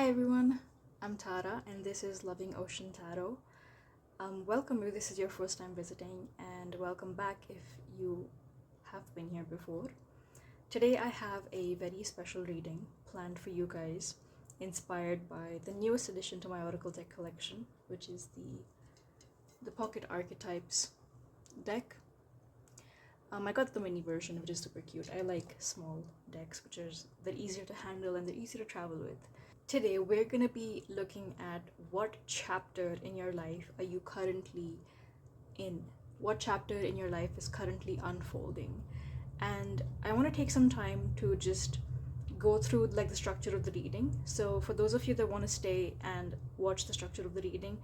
Hi everyone, I'm Tara and this is Loving Ocean Tarot. Welcome if this is your first time visiting, and welcome back if you have been here before. Today I have a very special reading planned for you guys, inspired by the newest addition to my Oracle deck collection, which is the Pocket Archetypes deck. I got the mini version, which is super cute. I like small decks, which are they're easier to handle and they're easier to travel with. Today we're going to be looking at what chapter in your life are you currently in? What chapter in your life is currently unfolding? And I want to take some time to just go through like the structure of the reading. So for those of you that want to stay and watch the structure of the reading,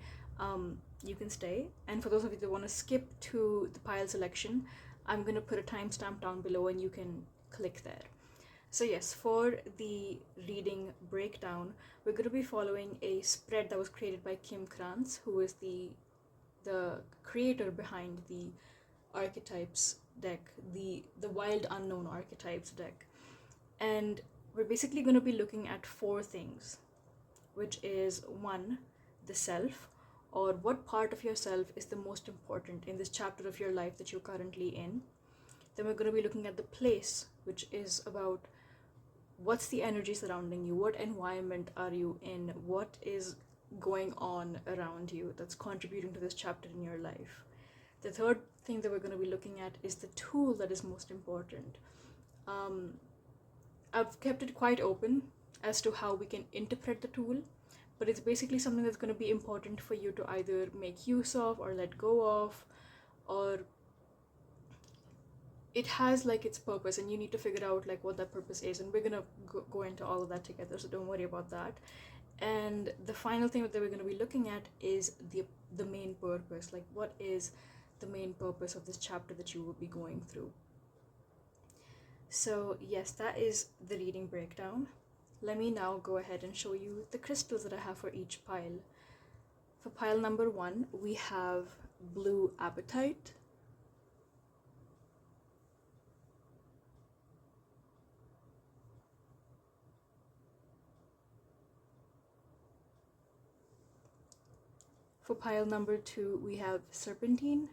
you can stay. And for those of you that want to skip to the pile selection, I'm going to put a timestamp down below and you can click there. So yes, for the reading breakdown, we're going to be following a spread that was created by Krans, who is the creator behind the Archetypes deck, the Wild Unknown Archetypes deck. And we're basically going to be looking at four things, which is one, the self, or what part of yourself is the most important in this chapter of your life that you're currently in. Then we're going to be looking at the place, which is about what's the energy surrounding you, what environment are you in, what is going on around you that's contributing to this chapter in your life. The third thing that we're going to be looking at is the tool that is most important. I've kept it quite open as to how we can interpret the tool, but it's basically something that's going to be important for you to either make use of or let go of, or it has like its purpose and you need to figure out like what that purpose is, and we're gonna go into all of that together, so don't worry about that. And the final thing that we're going to be looking at is the main purpose, like what is the main purpose of this chapter that you will be going through. So yes, that is the reading breakdown. Let me now go ahead and show you the crystals that I have for each pile. For pile number 1, we have blue apatite, for pile number 2, we have serpentine,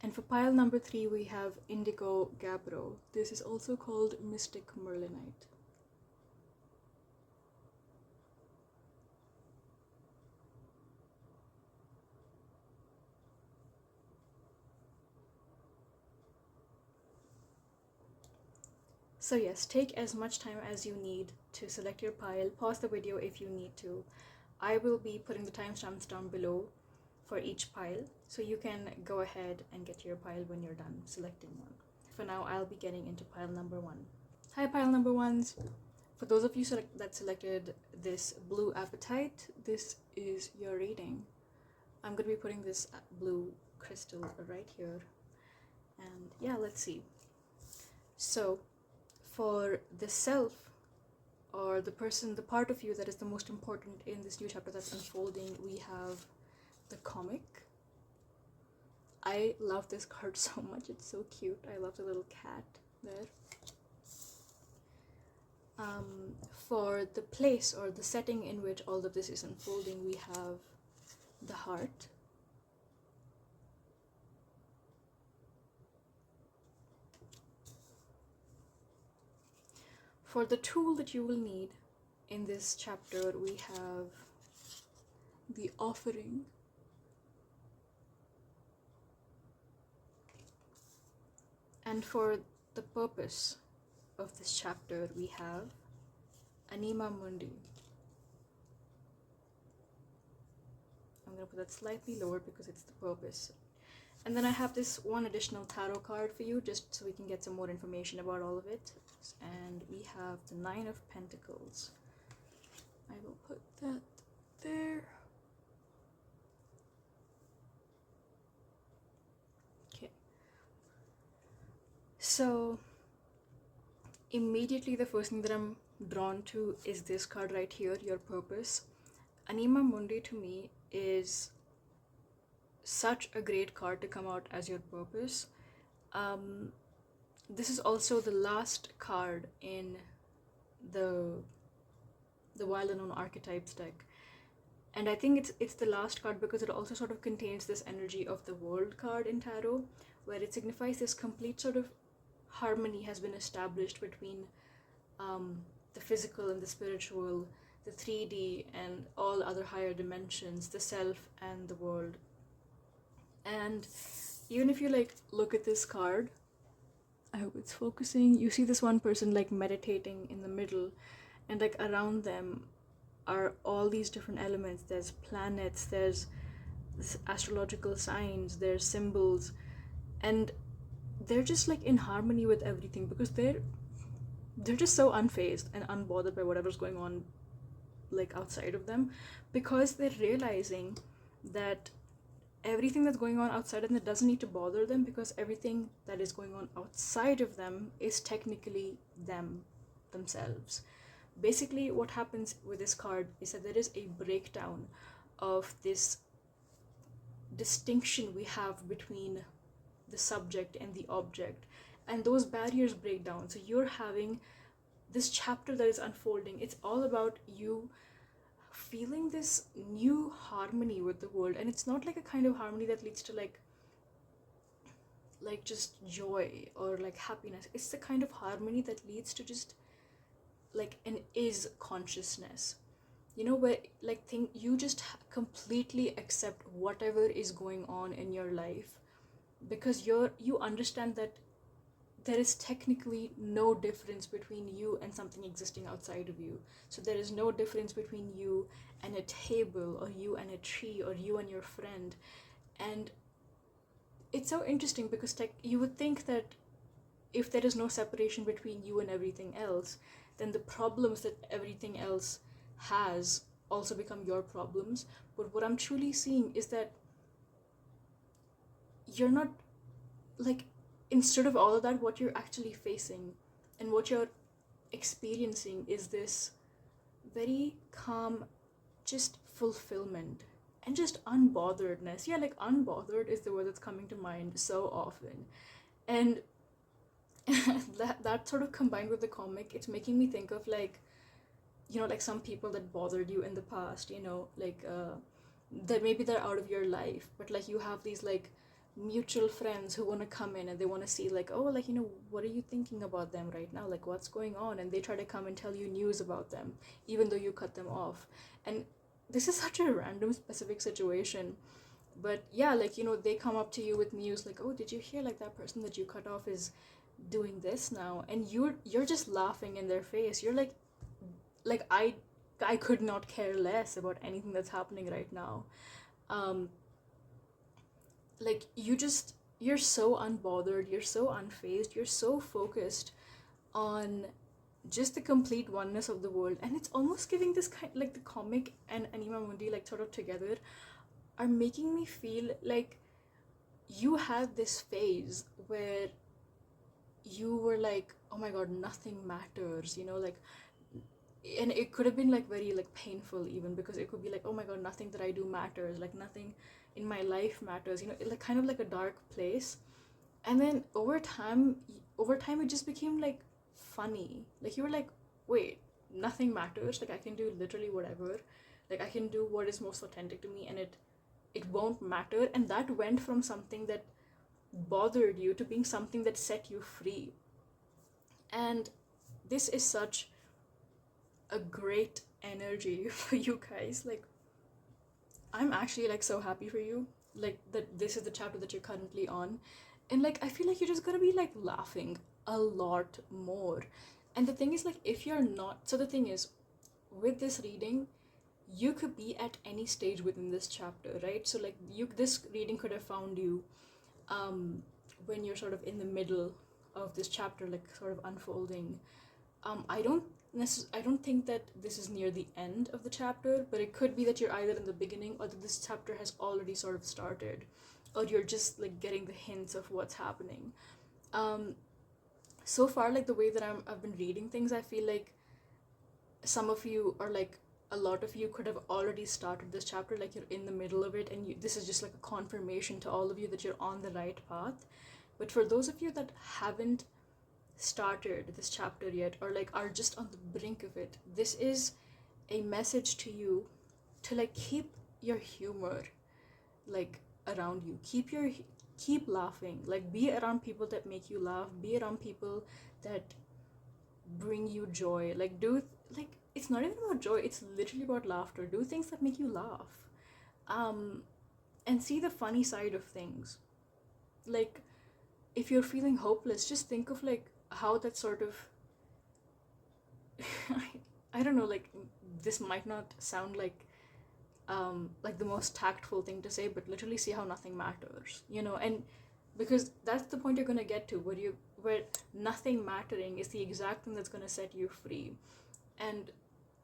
and for pile number 3, we have indigo gabbro. This is also called mystic merlinite. So yes, take as much time as you need to select your pile. Pause the video if you need to. I will be putting the timestamps down below for each pile, so you can go ahead and get your pile when you're done selecting one. For now, I'll be getting into pile number 1. Hi pile number 1s. For those of you that selected this blue apatite, this is your reading. I'm going to be putting this blue crystal right here. And yeah, let's see. So for the self, or the person, the part of you that is the most important in this new chapter that's unfolding, we have the comic. I love this card so much, it's so cute. I love the little cat there. For the place or the setting in which all of this is unfolding, we have the heart. For the tool that you will need in this chapter, we have the offering. And for the purpose of this chapter, we have Anima Mundi. I'm going to put that slightly lower because it's the purpose. And then I have this one additional tarot card for you, just so we can get some more information about all of it. And we have the 9 of Pentacles. I will put that there. Okay. So immediately the first thing that I'm drawn to is this card right here, your purpose. Anima Mundi to me is such a great card to come out as your purpose. This is also the last card in the Wild Unknown Archetypes deck. And I think it's the last card because it also sort of contains this energy of the World card in tarot, where it signifies this complete sort of harmony has been established between the physical and the spiritual, the 3D and all other higher dimensions, the self and the world. And even if you like look at this card, I hope it's focusing, you see this one person like meditating in the middle, and like around them are all these different elements. There's planets, there's astrological signs, there's symbols, and they're just like in harmony with everything because they're just so unfazed and unbothered by whatever's going on like outside of them, because they're realizing that everything that's going on outside of them doesn't need to bother them, because everything that is going on outside of them is technically themselves. Basically what happens with this card is that there is a breakdown of this distinction we have between the subject and the object, and those barriers break down. So you're having this chapter that is unfolding. It's all about you feeling this new harmony with the world, and it's not like a kind of harmony that leads to like just joy or like happiness. It's the kind of harmony that leads to just like an is consciousness, you know, where like you just completely accept whatever is going on in your life, because you understand that there is technically no difference between you and something existing outside of you. So there is no difference between you and a table, or you and a tree, or you and your friend. And it's so interesting because you would think that if there is no separation between you and everything else, then the problems that everything else has also become your problems. But what I'm truly seeing is that you're not, like, instead of all of that, what you're actually facing and what you're experiencing is this very calm, just fulfillment and just unbotheredness. Yeah, like unbothered is the word that's coming to mind so often. And that sort of combined with the comic, it's making me think of like, you know, like some people that bothered you in the past, you know, like that maybe they're out of your life, but like you have these like mutual friends who want to come in and they want to see like, oh, like, you know, what are you thinking about them right now, like what's going on, and they try to come and tell you news about them even though you cut them off. And this is such a random specific situation, but yeah, like, you know, they come up to you with news like, oh, did you hear like that person that you cut off is doing this now, and you're just laughing in their face. You're like I could not care less about anything that's happening right now. Like you're so unbothered, you're so unfazed, you're so focused on just the complete oneness of the world. And it's almost giving this kind, like the comic and Anima Mundi like sort of together are making me feel like you had this phase where you were like, oh my god, nothing matters, you know, like, and it could have been like very like painful even, because it could be like, oh my god, nothing that I do matters, like nothing in my life matters, you know, like kind of like a dark place. And then over time it just became like funny, like you were like, wait, nothing matters, like I can do literally whatever, like I can do what is most authentic to me, and it won't matter. And that went from something that bothered you to being something that set you free. And this is such a great energy for you guys. Like, I'm actually like so happy for you, like that this is the chapter that you're currently on. And like I feel like you're just gonna be like laughing a lot more. And the thing is, like, if you're not, so the thing is, with this reading, you could be at any stage within this chapter, right? So like this reading could have found you when you're sort of in the middle of this chapter, like sort of unfolding. I don't think that this is near the end of the chapter, but it could be that you're either in the beginning or that this chapter has already sort of started, or you're just like getting the hints of what's happening. So far, like the way that I've been reading things, I feel like some of you are like a lot of you could have already started this chapter, like you're in the middle of it, and this is just like a confirmation to all of you that you're on the right path. But for those of you that haven't started this chapter yet, or like are just on the brink of it, this is a message to you to like keep your humor like around you, keep laughing, like be around people that make you laugh, be around people that bring you joy, like like it's not even about joy, it's literally about laughter. Do things that make you laugh, and see the funny side of things. Like if you're feeling hopeless, just think of like how that sort of I don't know, like this might not sound like the most tactful thing to say, but literally see how nothing matters, you know. And because that's the point you're going to get to, where nothing mattering is the exact thing that's going to set you free. And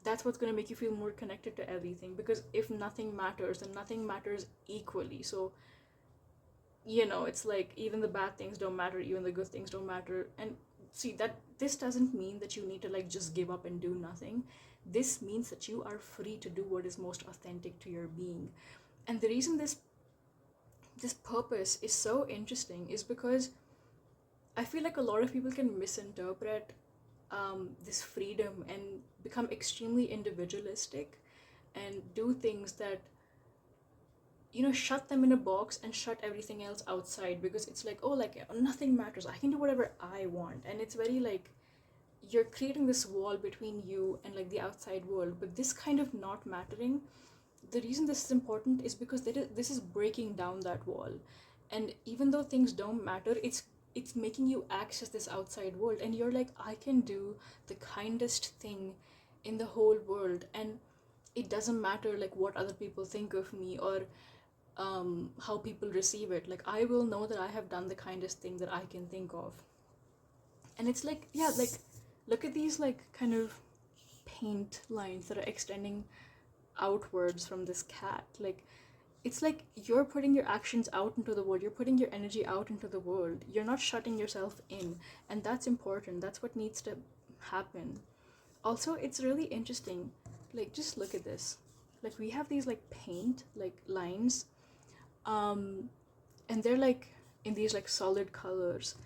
that's what's going to make you feel more connected to everything, because if nothing matters, then nothing matters equally. So, you know, it's like even the bad things don't matter, even the good things don't matter. And see, that this doesn't mean that you need to like just give up and do nothing. This means that you are free to do what is most authentic to your being. And the reason this purpose is so interesting is because I feel like a lot of people can misinterpret this freedom and become extremely individualistic and do things that, you know, shut them in a box and shut everything else outside, because it's like, oh, like nothing matters, I can do whatever I want. And it's very like you're creating this wall between you and like the outside world. But this kind of not mattering, the reason this is important is because this is breaking down that wall. And even though things don't matter, it's making you access this outside world, and you're like, I can do the kindest thing in the whole world, and it doesn't matter like what other people think of me, or how people receive it. Like I will know that I have done the kindest thing that I can think of. And it's like, yeah, like look at these like kind of paint lines that are extending outwards from this cat. Like it's like you're putting your actions out into the world, you're putting your energy out into the world, you're not shutting yourself in. And that's important, that's what needs to happen. Also, it's really interesting, like just look at this. Like we have these like paint like lines, and they're like in these like solid colors.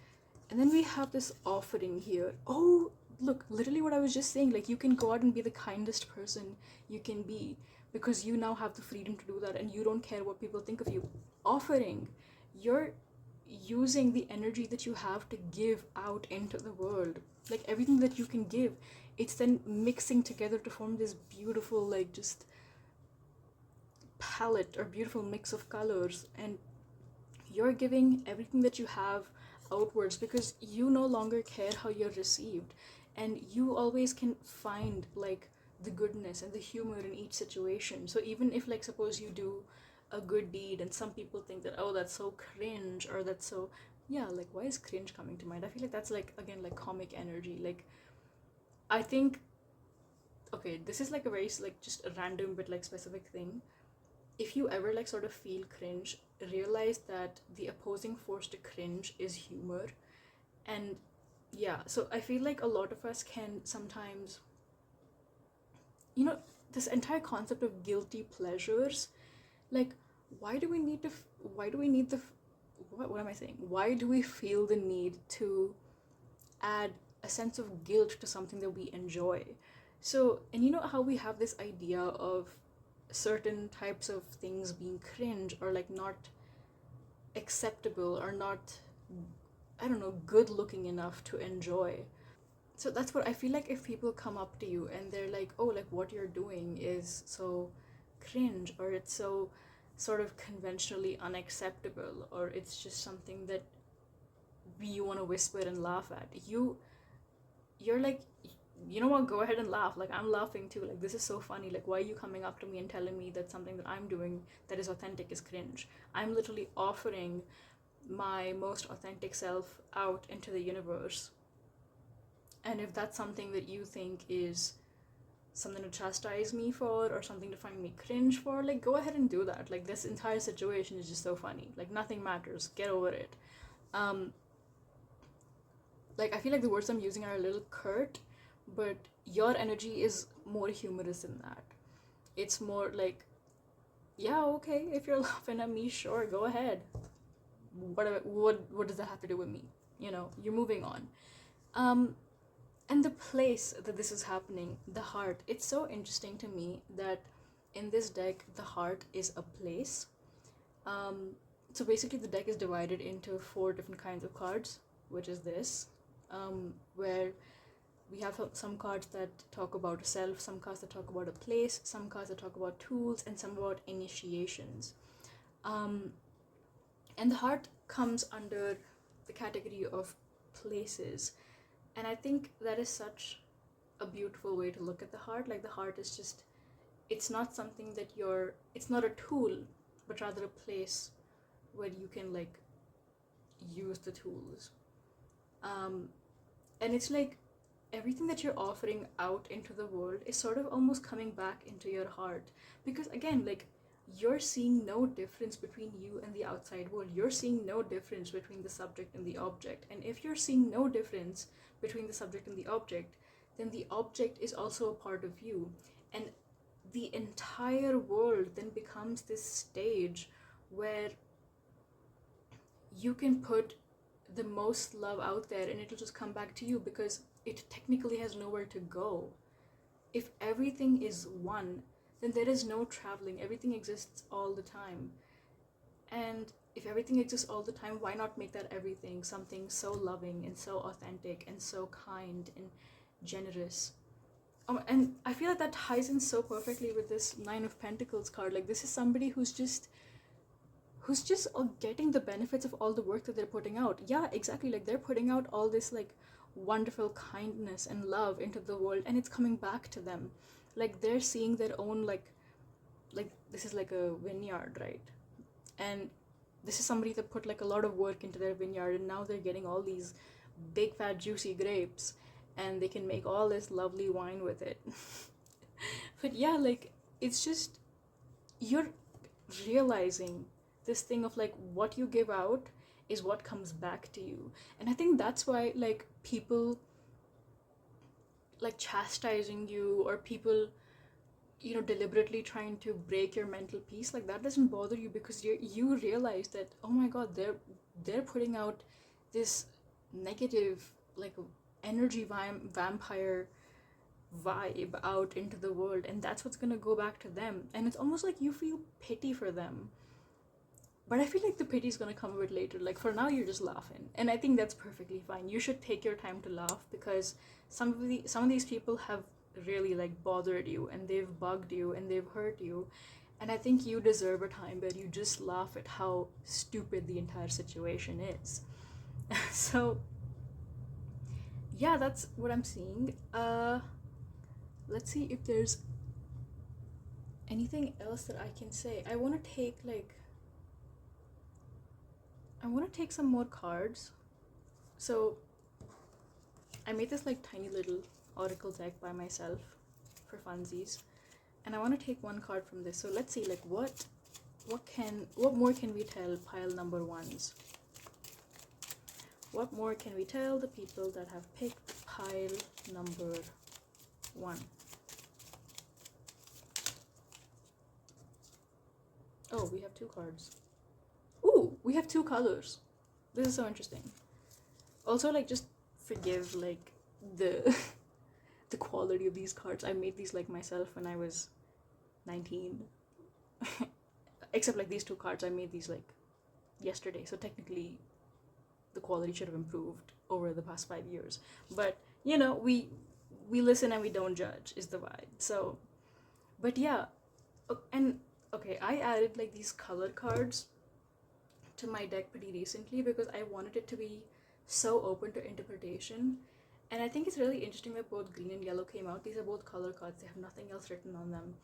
And then we have this offering here. Oh, look, literally what I was just saying, like you can go out and be the kindest person you can be, because you now have the freedom to do that, and you don't care what people think of you. Offering, you're using the energy that you have to give out into the world. Like everything that you can give, it's then mixing together to form this beautiful like just palette or beautiful mix of colors. And you're giving everything that you have outwards, because you no longer care how you're received, and you always can find like the goodness and the humor in each situation. So even if like suppose you do a good deed and some people think that, oh, that's so cringe, or that's so, yeah, like why is cringe coming to mind? I feel like that's like, again, like comic energy. Like I think, okay, this is like a very like just a random but like specific thing. If you ever like sort of feel cringe, realize that the opposing force to cringe is humor. And yeah, so I feel like a lot of us can sometimes, you know, this entire concept of guilty pleasures, like why do we need to what am I saying, why do we feel the need to add a sense of guilt to something that we enjoy? So, and you know how we have this idea of certain types of things being cringe, or like not acceptable, or not, I don't know, good looking enough to enjoy. So that's what I feel like. If people come up to you and they're like, oh, like what you're doing is so cringe, or it's so sort of conventionally unacceptable, or it's just something that you want to whisper and laugh at, you're like, you know what, go ahead and laugh. Like I'm laughing too, like this is so funny, like why are you coming up to me and telling me that something that I'm doing that is authentic is cringe? I'm literally offering my most authentic self out into the universe. And if that's something that you think is something to chastise me for, or something to find me cringe for, like go ahead and do that. Like this entire situation is just so funny, like nothing matters, get over it. Like I feel like the words I'm using are a little curt, but your energy is more humorous than that. It's more like, yeah, okay, if you're laughing at me, sure, go ahead. What does that have to do with me? You know, you're moving on. And the place that this is happening, the heart, it's so interesting to me that in this deck, the heart is a place. So basically, the deck is divided into 4 different kinds of cards, which is this, where we have some cards that talk about a self, some cards that talk about a place, some cards that talk about tools, and some about initiations. And the heart comes under the category of places. And I think that is such a beautiful way to look at the heart. Like, the heart is just, it's not something that it's not a tool, but rather a place where you can, like, use the tools. And it's like everything that you're offering out into the world is sort of almost coming back into your heart. Because again, like, you're seeing no difference between you and the outside world. You're seeing no difference between the subject and the object. And if you're seeing no difference between the subject and the object, then the object is also a part of you. And the entire world then becomes this stage where you can put the most love out there and it'll just come back to you, because it technically has nowhere to go. If everything is one, then there is no traveling. Everything exists all the time. And if everything exists all the time, why not make that everything something so loving and so authentic and so kind and generous? And I feel like that ties in so perfectly with this 9 of Pentacles card. Like, this is somebody who's just getting the benefits of all the work that they're putting out. Yeah, exactly. Like, they're putting out all this, like, wonderful kindness and love into the world, and it's coming back to them. Like, they're seeing their own, like this is like a vineyard, right? And this is somebody that put, like, a lot of work into their vineyard, and now they're getting all these big fat juicy grapes, and they can make all this lovely wine with it. But yeah, like, it's just, you're realizing this thing of, like, what you give out is what comes back to you. And I think that's why, like, people, like, chastising you, or people, you know, deliberately trying to break your mental peace, like, that doesn't bother you, because you realize that, oh my god, they're putting out this negative, like, energy vampire vibe out into the world, and that's what's gonna go back to them. And it's almost like you feel pity for them, but I feel like the pity is gonna come a bit later. Like, for now, you're just laughing, and I think that's perfectly fine. You should take your time to laugh, because some of these people have really, like, bothered you, and they've bugged you, and they've hurt you, and I think you deserve a time where you just laugh at how stupid the entire situation is. So yeah, that's what I'm seeing. Let's see if there's anything else that I can say. I want to take some more cards. So I made this, like, tiny little oracle deck by myself for funsies, and I want to take one card from this. So let's see, like, what more can we tell pile number ones? What more can we tell the people that have picked pile number 1? Oh, we have 2 cards. Ooh, we have 2 colors. This is so interesting. Also, like, just forgive, like, the the quality of these cards. I made these, like, myself when I was 19. Except, like, these 2 cards, I made these, like, yesterday. So technically, the quality should have improved over the past 5 years. But, you know, we listen and we don't judge is the vibe. So, but yeah. And, okay, I added, like, these color cards to my deck pretty recently, because I wanted it to be so open to interpretation. And I think it's really interesting that both green and yellow came out. These are both color cards. They have nothing else written on them.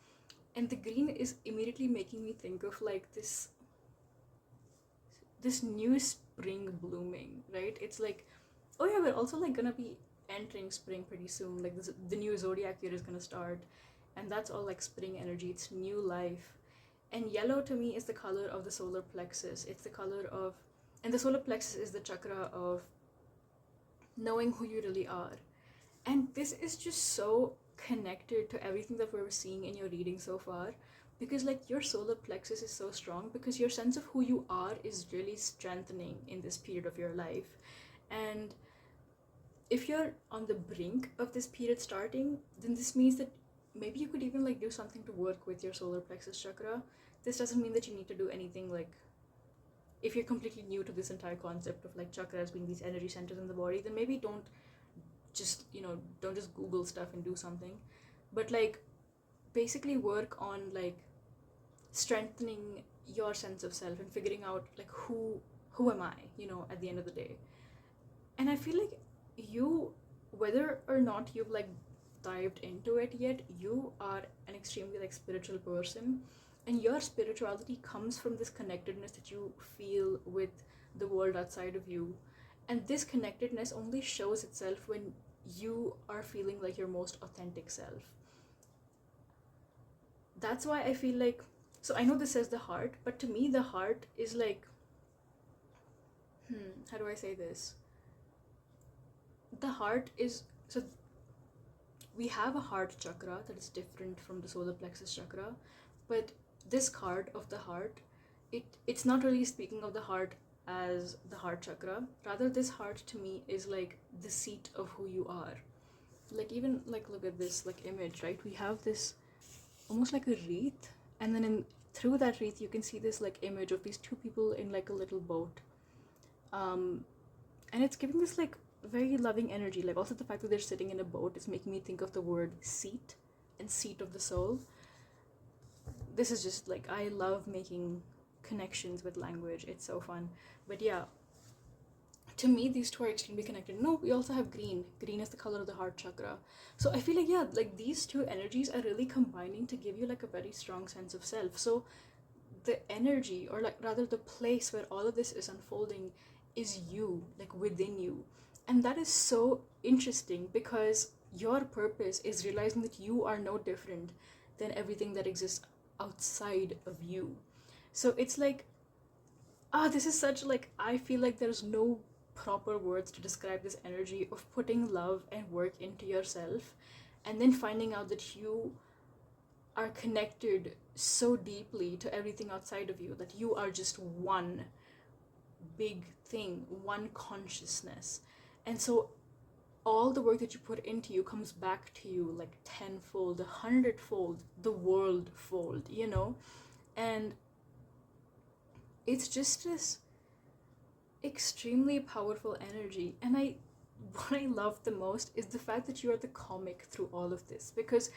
And the green is immediately making me think of, like, this new spring blooming, right? It's like, oh yeah, we're also, like, gonna be entering spring pretty soon. Like, the new zodiac year is gonna start, and that's all, like, spring energy. It's new life. And yellow to me is the color of the solar plexus. It's the color of, and the solar plexus is the chakra of knowing who you really are. And this is just so connected to everything that we're seeing in your reading so far, because like your solar plexus is so strong, because your sense of who you are is really strengthening in this period of your life. And if you're on the brink of this period starting, then this means that maybe you could even like do something to work with your solar plexus chakra. This doesn't mean that you need to do anything like, if you're completely new to this entire concept of like chakras being these energy centers in the body, then maybe don't just Google stuff and do something, but like basically work on like strengthening your sense of self and figuring out like who am I, at the end of the day. And I feel like you, whether or not you've like dived into it yet, you are an extremely like spiritual person, and your spirituality comes from this connectedness that you feel with the world outside of you. And this connectedness only shows itself when you are feeling like your most authentic self. That's why I feel like, so I know this says the heart, but to me the heart is like, how do I say this? The heart is, so we have a heart chakra that is different from the solar plexus chakra, but this card of the heart, it's not really speaking of the heart as the heart chakra. Rather, this heart to me is like the seat of who you are. Like even like look at this like image, right? We have this almost like a wreath, and then through that wreath you can see this like image of these two people in like a little boat, and it's giving this like very loving energy. Like also the fact that they're sitting in a boat is making me think of the word seat and seat of the soul. This is just like, I love making connections with language, it's so fun. But yeah, to me these two are extremely connected. No, we also have green is the color of the heart chakra. So I feel like, yeah, like these two energies are really combining to give you like a very strong sense of self. So the energy, or like rather the place where all of this is unfolding, is you, like within you. And that is so interesting, because your purpose is realizing that you are no different than everything that exists outside of you. So it's like, this is such like, I feel like there's no proper words to describe this energy of putting love and work into yourself, and then finding out that you are connected so deeply to everything outside of you, that you are just one big thing, one consciousness. And so all the work that you put into you comes back to you like tenfold, 100-fold, the world fold, and it's just this extremely powerful energy. And what I love the most is the fact that you are the comic through all of this, because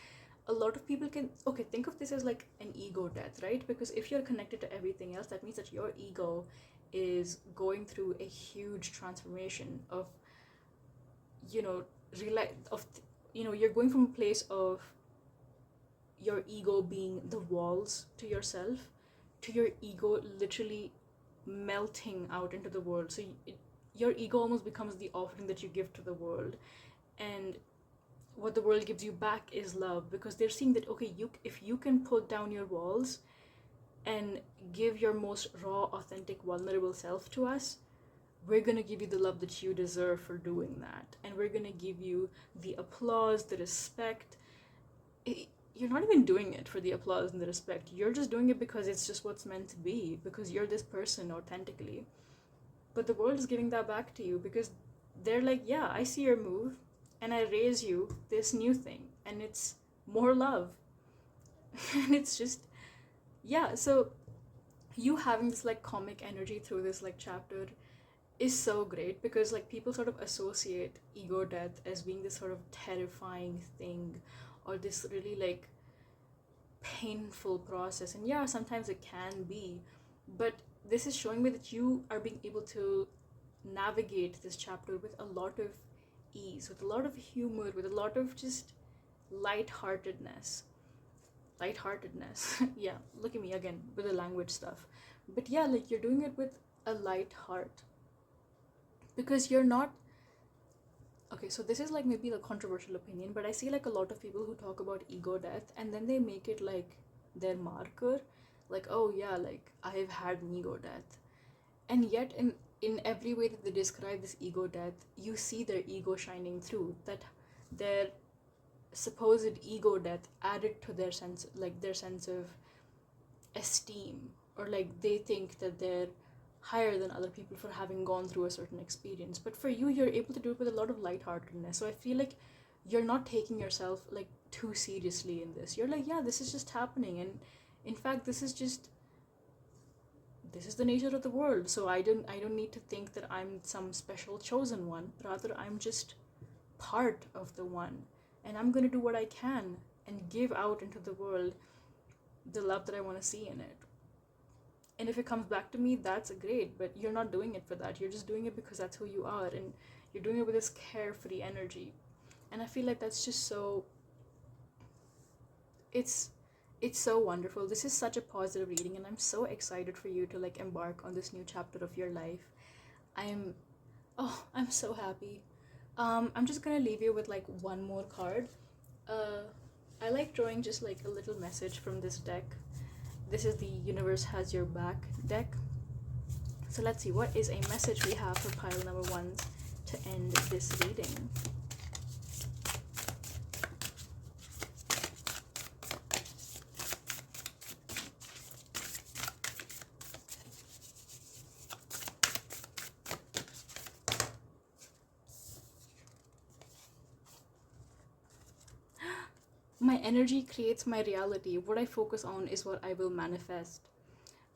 a lot of people can, think of this as like an ego death, right? Because if you're connected to everything else, that means that your ego is going through a huge transformation of, you're going from a place of your ego being the walls to yourself, to your ego literally melting out into the world. So your ego almost becomes the offering that you give to the world, and what the world gives you back is love, because they're seeing that, if you can pull down your walls and give your most raw, authentic, vulnerable self to us, we're gonna give you the love that you deserve for doing that, and we're gonna give you the applause, the respect. You're not even doing it for the applause and the respect, you're just doing it because it's just what's meant to be, because you're this person authentically. But the world is giving that back to you, because they're like, yeah, I see your move, and I raise you this new thing, and it's more love. And it's just, yeah, so you having this like comic energy through this like chapter is so great, because like people sort of associate ego death as being this sort of terrifying thing, or this really like painful process. And yeah, sometimes it can be, but this is showing me that you are being able to navigate this chapter with a lot of ease, with a lot of humor, with a lot of just lightheartedness. Yeah, look at me again with the language stuff. But yeah, like you're doing it with a light heart, because you're not, so this is like maybe a controversial opinion, but I see like a lot of people who talk about ego death, and then they make it like their marker, like, oh yeah, like I've had an ego death. And yet in every way that they describe this ego death, you see their ego shining through, that their supposed ego death added to their sense, like their sense of esteem, or like they think that they're higher than other people for having gone through a certain experience. But for you, you're able to do it with a lot of lightheartedness. So I feel like you're not taking yourself like too seriously in this. You're like, yeah, this is just happening, and in fact, this is the nature of the world. So I don't need to think that I'm some special chosen one. Rather, I'm just part of the one, and I'm going to do what I can and give out into the world the love that I want to see in it. And if it comes back to me, that's great, but you're not doing it for that. You're just doing it because that's who you are, and you're doing it with this carefree energy. And I feel like that's just so, it's so wonderful. This is such a positive reading, and I'm so excited for you to like embark on this new chapter of your life. I'm so happy. I'm just gonna leave you with like one more card. I like drawing just like a little message from this deck. This is the Universe Has Your Back deck. So let's see, what is a message we have for pile number 1 to end this reading? My energy creates my reality. What I focus on is what I will manifest.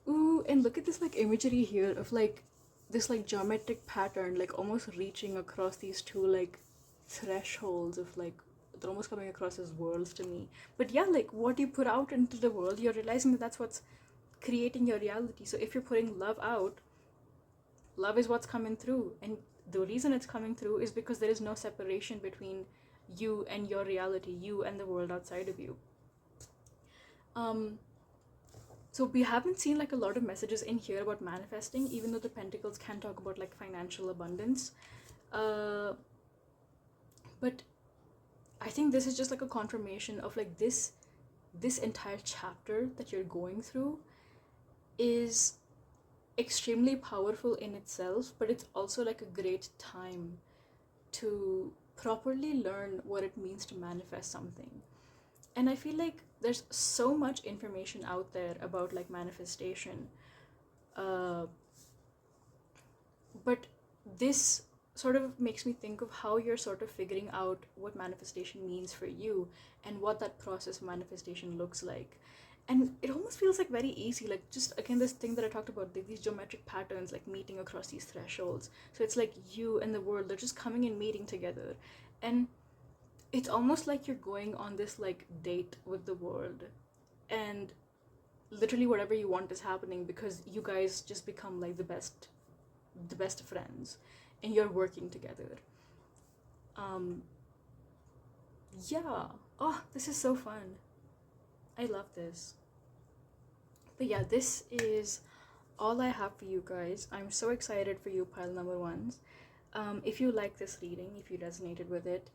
Ooh, and look at this like imagery here of like this like geometric pattern, like almost reaching across these two like thresholds of like, they're almost coming across as worlds to me. But yeah, like what you put out into the world, you're realizing that that's what's creating your reality. So if you're putting love out, love is what's coming through. And the reason it's coming through is because there is no separation between you and your reality, you and the world outside of you. So we haven't seen like a lot of messages in here about manifesting, even though the Pentacles can talk about like financial abundance. But I think this is just like a confirmation of like this entire chapter that you're going through is extremely powerful in itself, but it's also like a great time to properly learn what it means to manifest something. And I feel like there's so much information out there about like manifestation, but this sort of makes me think of how you're sort of figuring out what manifestation means for you and what that process of manifestation looks like. And it almost feels like very easy, like just again this thing that I talked about, these geometric patterns like meeting across these thresholds. So it's like you and the world, they're just coming and meeting together, and it's almost like you're going on this like date with the world, and literally whatever you want is happening because you guys just become like the best friends, and you're working together. Yeah. Oh, this is so fun. I love this. But yeah, this is all I have for you guys. I'm so excited for you, pile number 1s. If you like this reading, if you resonated with it,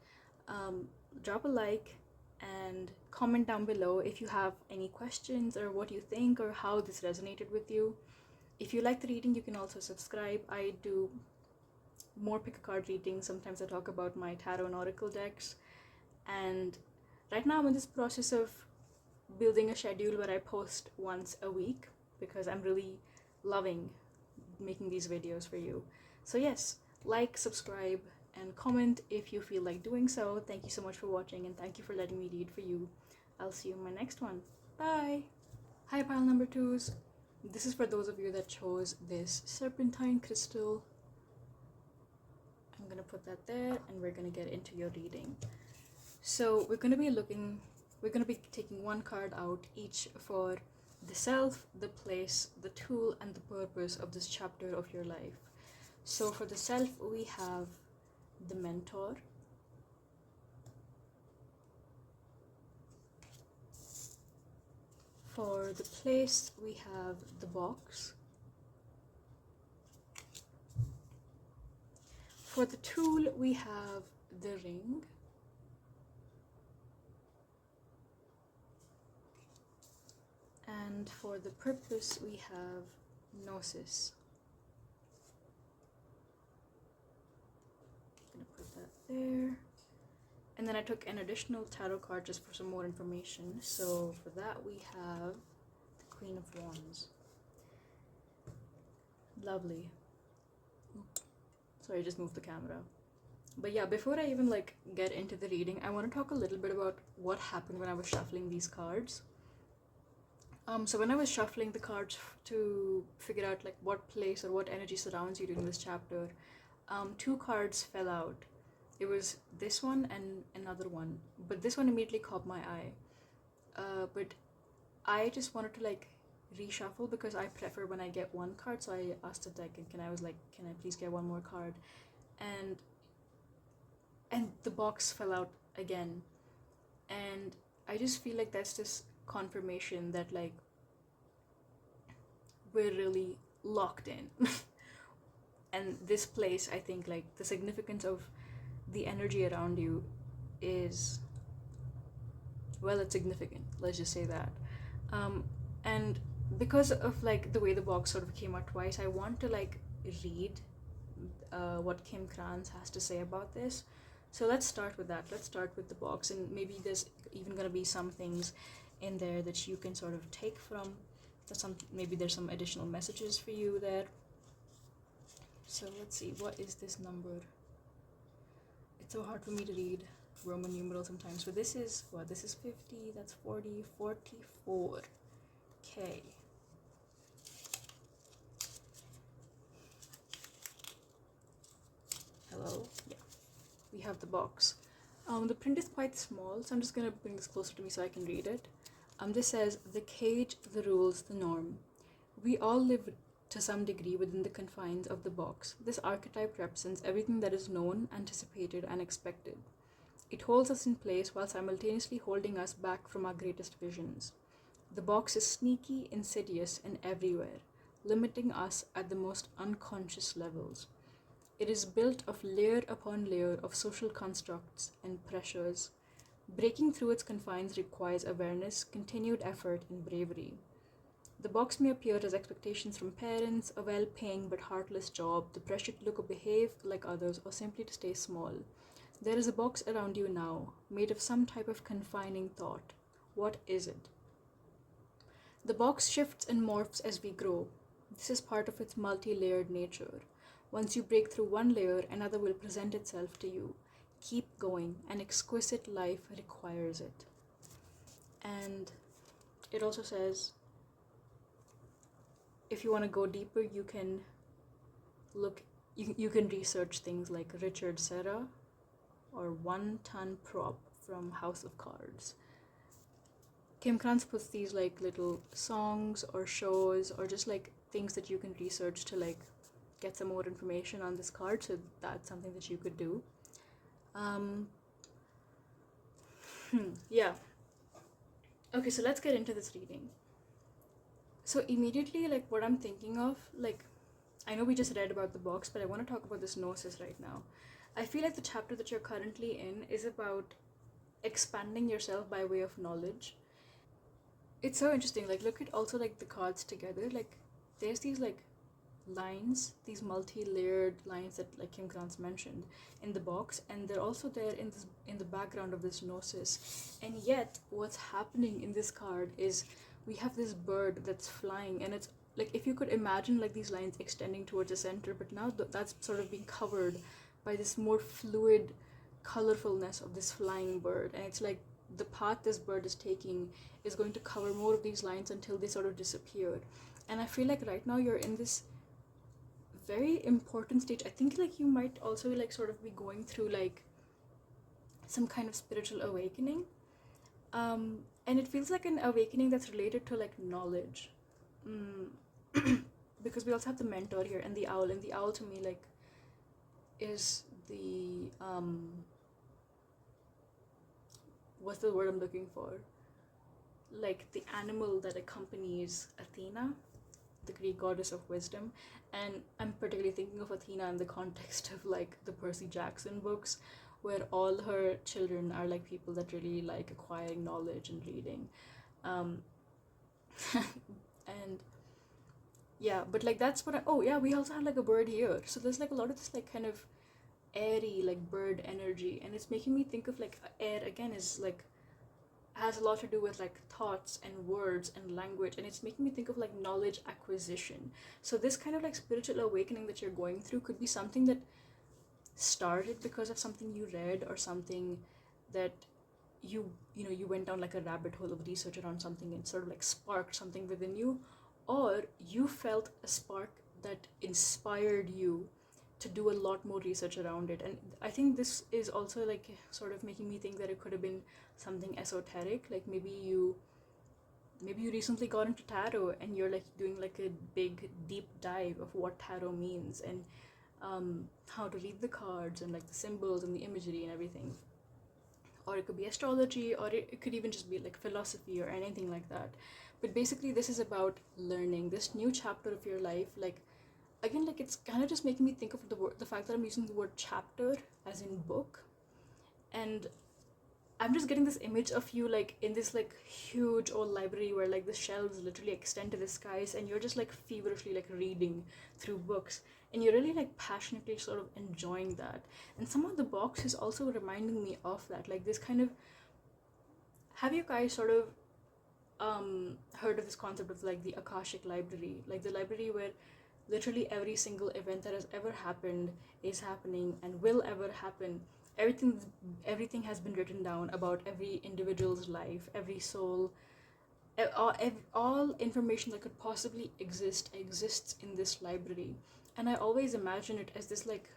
drop a like and comment down below if you have any questions or what you think or how this resonated with you. If you like the reading, you can also subscribe. I do more pick a card readings. Sometimes I talk about my tarot and oracle decks, and right now I'm in this process of building a schedule where I post once a week because I'm really loving making these videos for you. So yes, like, subscribe, and comment if you feel like doing so. Thank you so much for watching, and thank you for letting me read for you. I'll see you in my next one. Bye! Hi pile number 2s. This is for those of you that chose this Serpentine crystal. I'm gonna put that there, and we're gonna get into your reading. So we're gonna be taking one card out each for the self, the place, the tool, and the purpose of this chapter of your life. So for the self, we have the Mentor, for the place, we have the Box, for the tool, we have the Ring, and for the purpose, we have Gnosis. I'm gonna put that there, And then I took an additional tarot card just for some more information. So for that we have the Queen of Wands. Lovely. Sorry, I just moved the camera. But yeah, before I even like get into the reading, I want to talk a little bit about what happened when I was shuffling these cards. So when I was shuffling the cards to figure out like what place or what energy surrounds you during this chapter, two cards fell out. It was this one and another one, but this one immediately caught my eye. But I just wanted to like reshuffle because I prefer when I get one card. So I asked the deck, and can I please get one more card? And the box fell out again, and I just feel like that's just confirmation that like we're really locked in. And this place, I think, like the significance of the energy around you is, well, it's significant, let's just say that. And because of like the way the box sort of came out twice, I want to like read what Kim Krans has to say about this. So let's start with that. Let's start with the box, and maybe there's even gonna be some things in there that you can sort of take from. Maybe there's some additional messages for you there. So let's see, what is this number? It's so hard for me to read Roman numerals sometimes. So this is what? This is 50, that's 40, 44. Okay. Hello? Yeah. We have the box. The print is quite small, so I'm just gonna bring this closer to me so I can read it. This says, the cage, the rules, the norm. We all live to some degree within the confines of the box. This archetype represents everything that is known, anticipated, and expected. It holds us in place while simultaneously holding us back from our greatest visions. The box is sneaky, insidious, and everywhere, limiting us at the most unconscious levels. It is built of layer upon layer of social constructs and pressures. Breaking through its confines requires awareness, continued effort, and bravery. The box may appear as expectations from parents, a well-paying but heartless job, the pressure to look or behave like others, or simply to stay small. There is a box around you now, made of some type of confining thought. What is it? The box shifts and morphs as we grow. This is part of its multi-layered nature. Once you break through one layer, another will present itself to you. Keep going. An exquisite life requires it. And it also says, if you want to go deeper, you can you can research things like Richard Serra or One Ton Prop from House of Cards. Kim Krans puts these like little songs or shows or just like things that you can research to like get some more information on this card, so that's something that you could do. Yeah. Okay, so let's get into this reading. So immediately, like what I'm thinking of, like I know we just read about the box, but I want to talk about this gnosis right now. I feel like the chapter that you're currently in is about expanding yourself by way of knowledge. It's so interesting, like look at also like the cards together, like there's these like lines, these multi-layered lines that like Kim Krans mentioned in the box, and they're also there in the background of this gnosis. And yet what's happening in this card is we have this bird that's flying, and it's like if you could imagine like these lines extending towards the center, but now that's sort of being covered by this more fluid colorfulness of this flying bird, and it's like the path this bird is taking is going to cover more of these lines until they sort of disappear. And I feel like right now you're in this very important stage. I think like you might also like sort of be going through like some kind of spiritual awakening, and it feels like an awakening that's related to like knowledge, because we also have the mentor here and the owl to me like is the what's the word I'm looking for, like the animal that accompanies Athena, the Greek goddess of wisdom. And I'm particularly thinking of Athena in the context of like the Percy Jackson books, where all her children are like people that really like acquiring knowledge and reading. And yeah, but like that's what oh yeah, we also have like a bird here, so there's like a lot of this like kind of airy, like bird energy, and it's making me think of like air again is like has a lot to do with like thoughts and words and language, and it's making me think of like knowledge acquisition. So this kind of like spiritual awakening that you're going through could be something that started because of something you read, or something that you went down like a rabbit hole of research around something and sort of like sparked something within you, or you felt a spark that inspired you to do a lot more research around it. And I think this is also like sort of making me think that it could have been something esoteric, like maybe you recently got into tarot and you're like doing like a big deep dive of what tarot means, and how to read the cards and like the symbols and the imagery and everything. Or it could be astrology, or it could even just be like philosophy or anything like that. But basically this is about learning this new chapter of your life. Like again, like it's kind of just making me think of the fact that I'm using the word chapter as in book, and I'm just getting this image of you like in this like huge old library where like the shelves literally extend to the skies, and you're just like feverishly like reading through books, and you're really like passionately sort of enjoying that. And some of the box is also reminding me of that, like this kind of, have you guys sort of heard of this concept of like the Akashic library, like the library where literally every single event that has ever happened, is happening, and will ever happen. Everything has been written down about every individual's life, every soul, all information that could possibly exist exists in this library. And I always imagine it as this like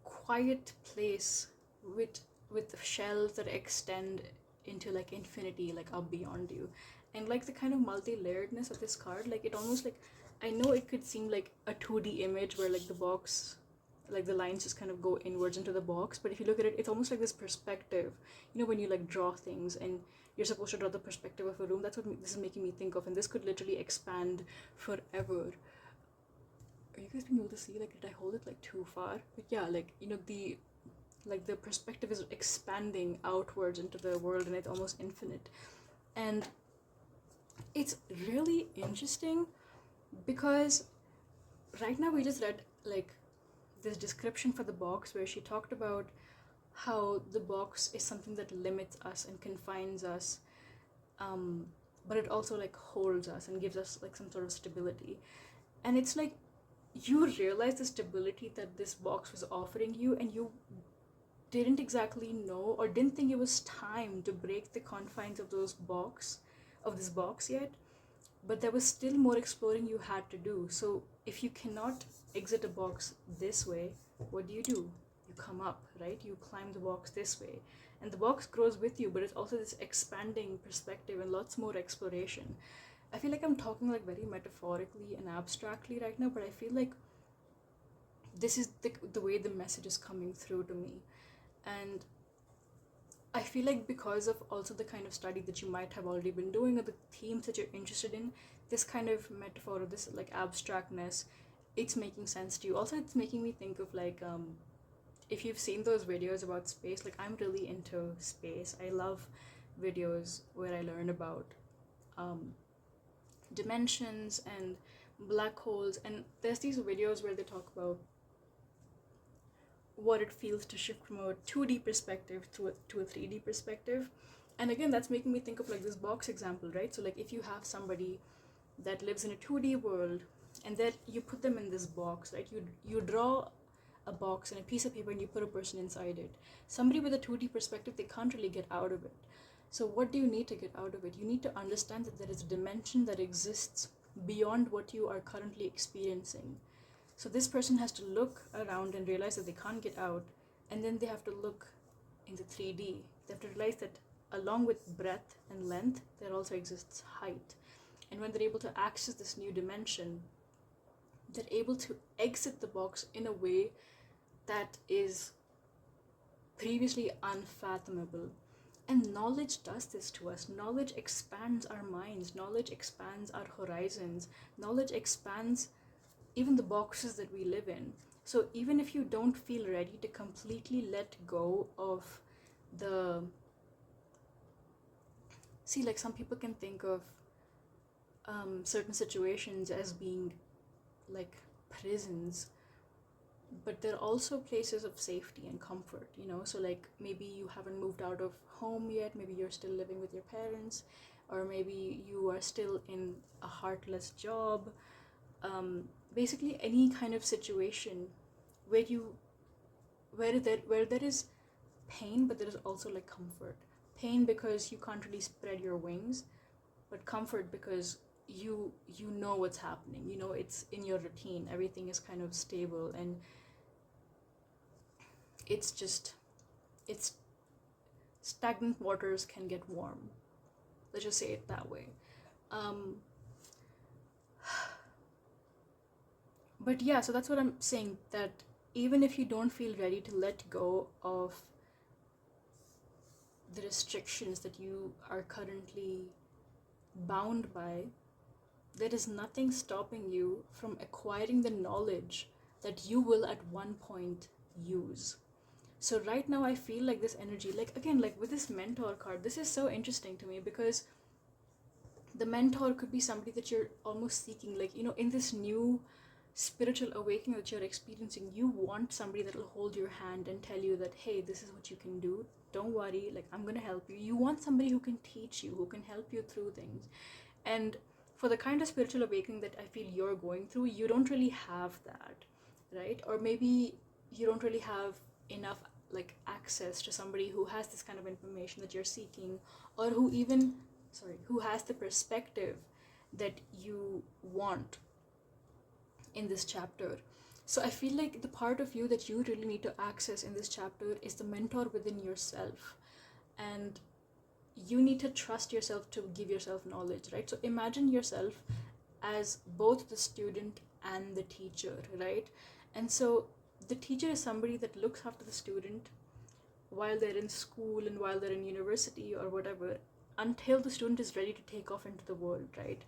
quiet place with shelves that extend into like infinity, like up beyond you. And like the kind of multi-layeredness of this card, like it almost like, I know it could seem like a 2D image where like the box, like the lines just kind of go inwards into the box, but if you look at it, it's almost like this perspective, when you like draw things and you're supposed to draw the perspective of a room. That's what this is making me think of, and this could literally expand forever. Are you guys being able to see, like, did I hold it like too far? But yeah, like, the perspective is expanding outwards into the world, and it's almost infinite. And it's really interesting because right now we just read like this description for the box where she talked about how the box is something that limits us and confines us, but it also like holds us and gives us like some sort of stability. And it's like you realize the stability that this box was offering you, and you didn't exactly know or didn't think it was time to break the confines of this box yet, but there was still more exploring you had to do. So if you cannot exit a box this way, what do? You come up, right? You climb the box this way, and the box grows with you, but it's also this expanding perspective and lots more exploration. I feel like I'm talking like very metaphorically and abstractly right now, but I feel like this is the way the message is coming through to me. And I feel like because of also the kind of study that you might have already been doing, or the themes that you're interested in, this kind of metaphor or this like abstractness, it's making sense to you. Also, it's making me think of like, if you've seen those videos about space, like I'm really into space. I love videos where I learn about dimensions and black holes, and there's these videos where they talk about what it feels to shift from a 2D perspective to a 3D perspective. And again, that's making me think of like this box example, right? So like if you have somebody that lives in a 2D world, and then you put them in this box, right? You draw a box and a piece of paper and you put a person inside it. Somebody with a 2D perspective, they can't really get out of it. So what do you need to get out of it? You need to understand that there is a dimension that exists beyond what you are currently experiencing. So this person has to look around and realize that they can't get out, and then they have to look in the 3D. They have to realize that along with breadth and length, there also exists height. And when they're able to access this new dimension, they're able to exit the box in a way that is previously unfathomable. And knowledge does this to us. Knowledge expands our minds. Knowledge expands our horizons. Knowledge expands even the boxes that we live in. So even if you don't feel ready to completely let go of the... See, like some people can think of certain situations as being like prisons but there are also places of safety and comfort, you know. So like maybe you haven't moved out of home yet, maybe you're still living with your parents, or maybe you are still in a heartless job. Basically any kind of situation where you where there is pain, but there is also like comfort. Pain because you can't really spread your wings, but comfort because you know what's happening, you know, it's in your routine, everything is kind of stable, and it's stagnant waters can get warm, let's just say it that way. um but yeah, so that's what I'm saying, that even if you don't feel ready to let go of the restrictions that you are currently bound by, there is nothing stopping you from acquiring the knowledge that you will at one point use. So right now I feel like this energy, like again, like with this mentor card, this is so interesting to me, because the mentor could be somebody that you're almost seeking, like, you know, in this new spiritual awakening that you're experiencing, you want somebody that will hold your hand and tell you that, hey, this is what you can do, don't worry, like I'm gonna help you. You want somebody who can teach you, who can help you through things. And for the kind of spiritual awakening that I feel you're going through, you don't really have that, right? Or maybe you don't really have enough like access to somebody who has this kind of information that you're seeking, or who even who has the perspective that you want in this chapter. So I feel like the part of you that you really need to access in this chapter is the mentor within yourself, and you need to trust yourself to give yourself knowledge, right? So imagine yourself as both the student and the teacher, right? And so the teacher is somebody that looks after the student while they're in school and while they're in university or whatever, until the student is ready to take off into the world, right?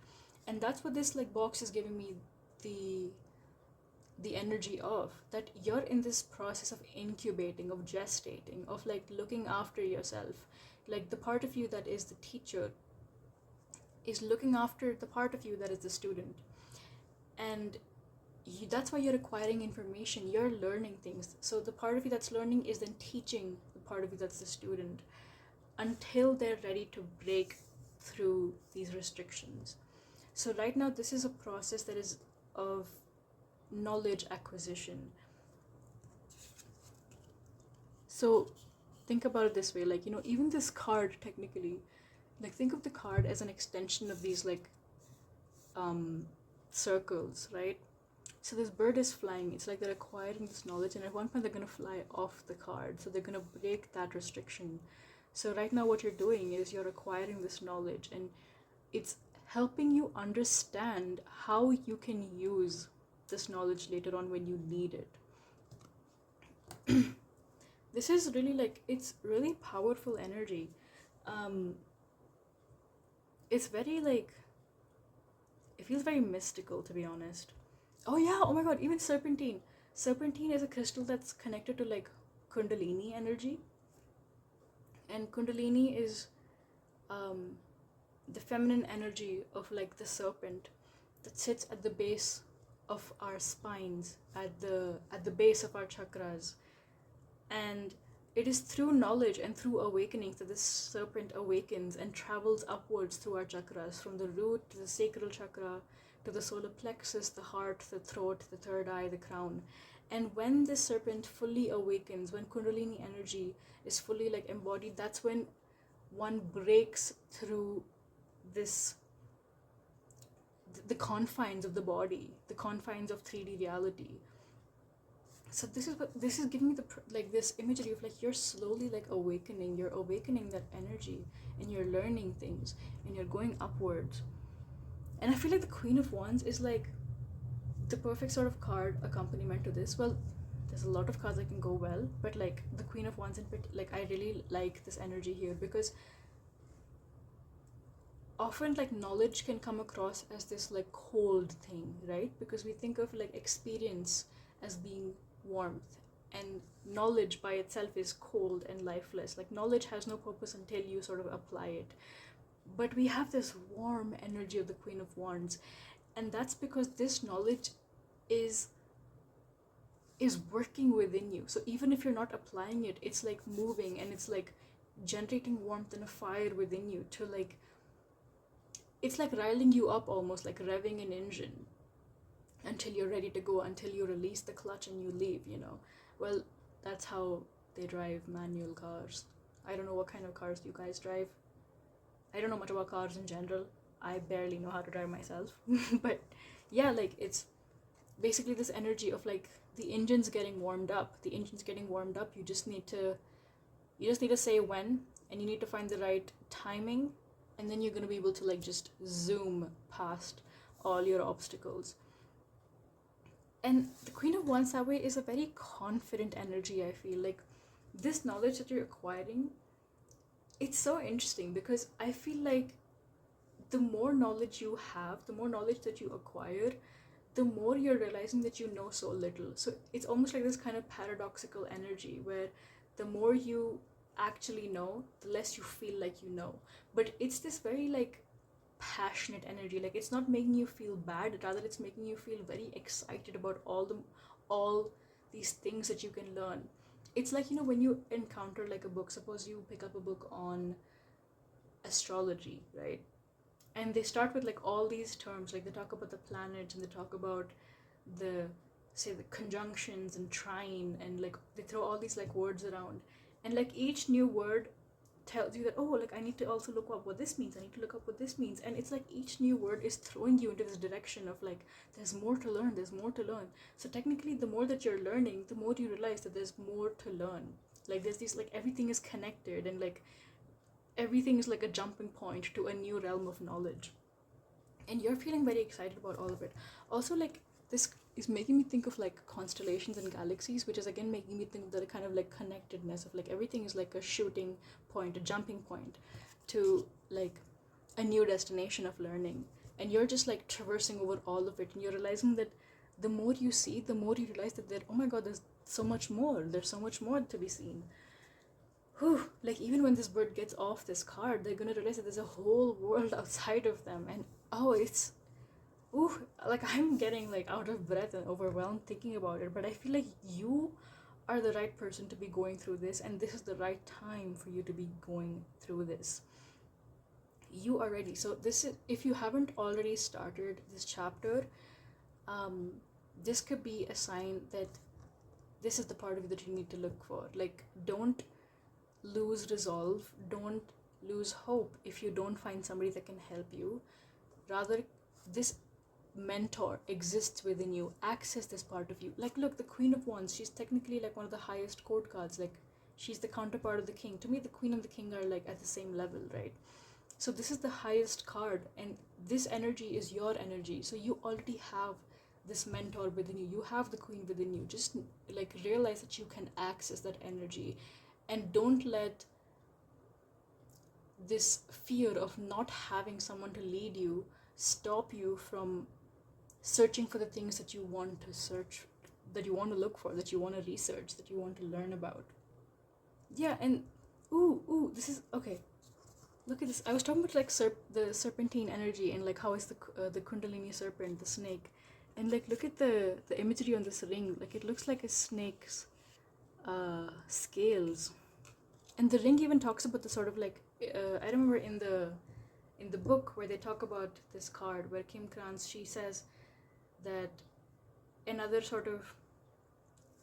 And that's what this like box is giving me the energy of, that you're in this process of incubating, of gestating, of like looking after yourself. Like the part of you that is the teacher is looking after the part of you that is the student, and that's why you're acquiring information, you're learning things. So the part of you that's learning is then teaching the part of you that's the student, until they're ready to break through these restrictions. So right now this is a process that is of knowledge acquisition. So think about it this way, like, you know, even this card technically, like think of the card as an extension of these like circles, right? So this bird is flying, it's like they're acquiring this knowledge, and at one point they're going to fly off the card, so they're going to break that restriction. So right now what you're doing is you're acquiring this knowledge, and it's helping you understand how you can use this knowledge later on when you need it. This is really like, it's really powerful energy. It's very like, it feels very mystical, to be honest. Oh yeah, oh my god, even Serpentine. Serpentine is a crystal that's connected to like Kundalini energy. And Kundalini is the feminine energy of like the serpent that sits at the base of our spines, at the base of our chakras. And it is through knowledge and through awakenings that this serpent awakens and travels upwards through our chakras, from the root to the sacral chakra, to the solar plexus, the heart, the throat, the third eye, the crown. And when this serpent fully awakens, when Kundalini energy is fully like embodied, that's when one breaks through this, the confines of the body, the confines of 3D reality. So this is giving me the like this imagery of like, you're slowly like awakening, you're awakening that energy, and you're learning things, and you're going upwards. And I feel like the Queen of Wands is like the perfect sort of card accompaniment to this. Well, there's a lot of cards that can go well, but like the Queen of Wands like I really like this energy here, because often like knowledge can come across as this like cold thing, right? Because we think of like experience as being warmth, and knowledge by itself is cold and lifeless. Like knowledge has no purpose until you sort of apply it. But we have this warm energy of the Queen of Wands, and that's because this knowledge is is working within you. So even if you're not applying it, it's like moving, and it's like generating warmth and a fire within you to like, it's like riling you up, almost like revving an engine until you're ready to go, until you release the clutch and you leave, you know. Well, that's how they drive manual cars. I don't know what kind of cars you guys drive. I don't know much about cars in general. I barely know how to drive myself. But yeah, like it's basically this energy of like the engine's getting warmed up. The engine's getting warmed up. You just need to say when, and you need to find the right timing, and then you're gonna be able to like just zoom past all your obstacles. And the Queen of Wands that way is a very confident energy, I feel. Like this knowledge that you're acquiring, it's so interesting because I feel like the more knowledge you have, the more knowledge that you acquire, the more you're realizing that you know so little. So it's almost like this kind of paradoxical energy where the more you actually know, the less you feel like you know. But it's this very like passionate energy. Like it's not making you feel bad, rather it's making you feel very excited about all these things that you can learn. It's like, you know, when you encounter like a book, suppose you pick up a book on astrology, right? And they start with like all these terms, like they talk about the planets and they talk about the, say, the conjunctions and trine, and like they throw all these like words around, and like each new word tells you that, oh, like I need to also look up what this means, I need to look up what this means. And it's like each new word is throwing you into this direction of like there's more to learn, there's more to learn. So technically the more that you're learning, the more you realize that there's more to learn. Like there's these, like everything is connected, and like everything is like a jumping point to a new realm of knowledge, and you're feeling very excited about all of it. Also, like this is making me think of like constellations and galaxies, which is again making me think of the kind of like connectedness of like everything is like a shooting point, a jumping point to like a new destination of learning. And you're just like traversing over all of it, and you're realizing that the more you see, the more you realize that there, oh my god, there's so much more to be seen. Whew, like even when this bird gets off this card, they're gonna realize that there's a whole world outside of them. And oh, it's, ooh, like I'm getting like out of breath and overwhelmed thinking about it. But I feel like you are the right person to be going through this, and this is the right time for you to be going through this. You are ready. So this is, if you haven't already started this chapter, this could be a sign that this is the part of you that you need to look for. Like, don't lose resolve, don't lose hope if you don't find somebody that can help you. Rather, this mentor exists within you. Access this part of you. Like, look, the Queen of Wands, she's technically like one of the highest court cards. Like, she's the counterpart of the king. To me, the Queen and the king are like at the same level, right? So this is the highest card, and this energy is your energy. So you already have this mentor within you. You have the Queen within you. Just like realize that you can access that energy, and don't let this fear of not having someone to lead you stop you from searching for the things that you want to search, that you want to look for, that you want to research, that you want to learn about. Yeah, and ooh, this is okay. Look at this. I was talking about like the serpentine energy, and like how is the Kundalini serpent, the snake, and like look at the imagery on this ring. Like it looks like a snake's scales, and the ring even talks about the sort of like I remember in the book where they talk about this card, where Kim Krans, she says that another sort of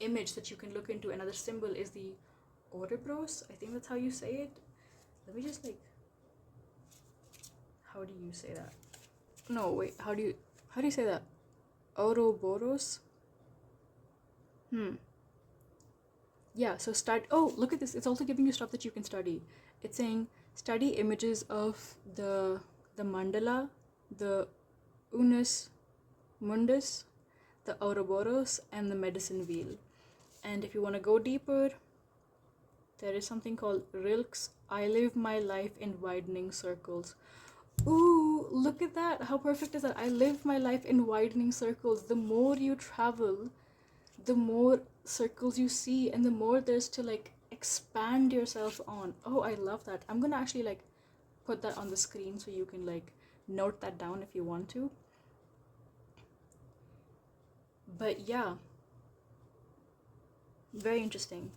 image that you can look into, another symbol, is the Ouroboros. I think that's how you say it. Let me just like, how do you say that? No, wait, how do you say that? Ouroboros? Yeah, so start. Oh, look at this. It's also giving you stuff that you can study. It's saying study images of the mandala, the unus mundus, the Ouroboros, and the medicine wheel. And if you want to go deeper, there is something called Rilke's I live my life in widening circles. Ooh, look at that. How perfect is that? I live my life in widening circles. The more you travel, the more circles you see, and the more there's to like expand yourself on. Oh, I love that. I'm gonna actually like put that on the screen so you can like note that down if you want to. But yeah, Very interesting.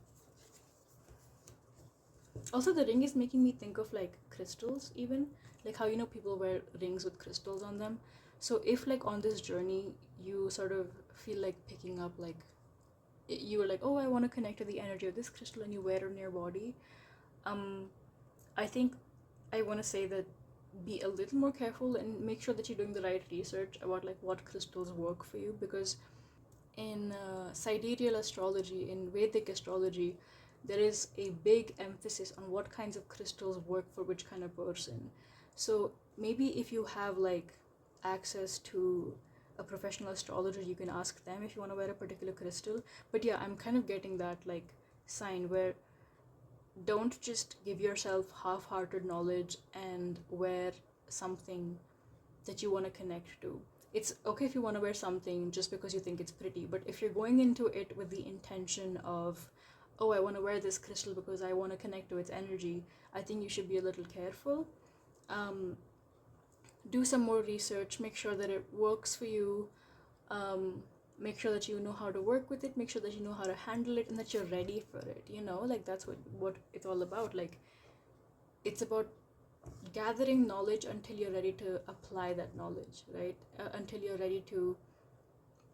Also, the ring is making me think of like crystals, even like how, you know, people wear rings with crystals on them. So if like on this journey you sort of feel like picking up like you were like, oh, I want to connect to the energy of this crystal, and you wear it on your body, um I think I want to say that be a little more careful and make sure that you're doing the right research about like what crystals work for you, because in sidereal astrology, in Vedic astrology, there is a big emphasis on what kinds of crystals work for which kind of person. So maybe if you have like access to a professional astrologer, you can ask them if you want to wear a particular crystal. But yeah, I'm kind of getting that like sign where don't just give yourself half-hearted knowledge and wear something that you want to connect to. It's okay if you want to wear something just because you think it's pretty, but if you're going into it with the intention of, oh, I want to wear this crystal because I want to connect to its energy, I think you should be a little careful. Do some more research, make sure that it works for you, make sure that you know how to work with it, make sure that you know how to handle it, and that you're ready for it, you know, like that's what it's all about. Like, it's about gathering knowledge until you're ready to apply that knowledge, right? Until you're ready to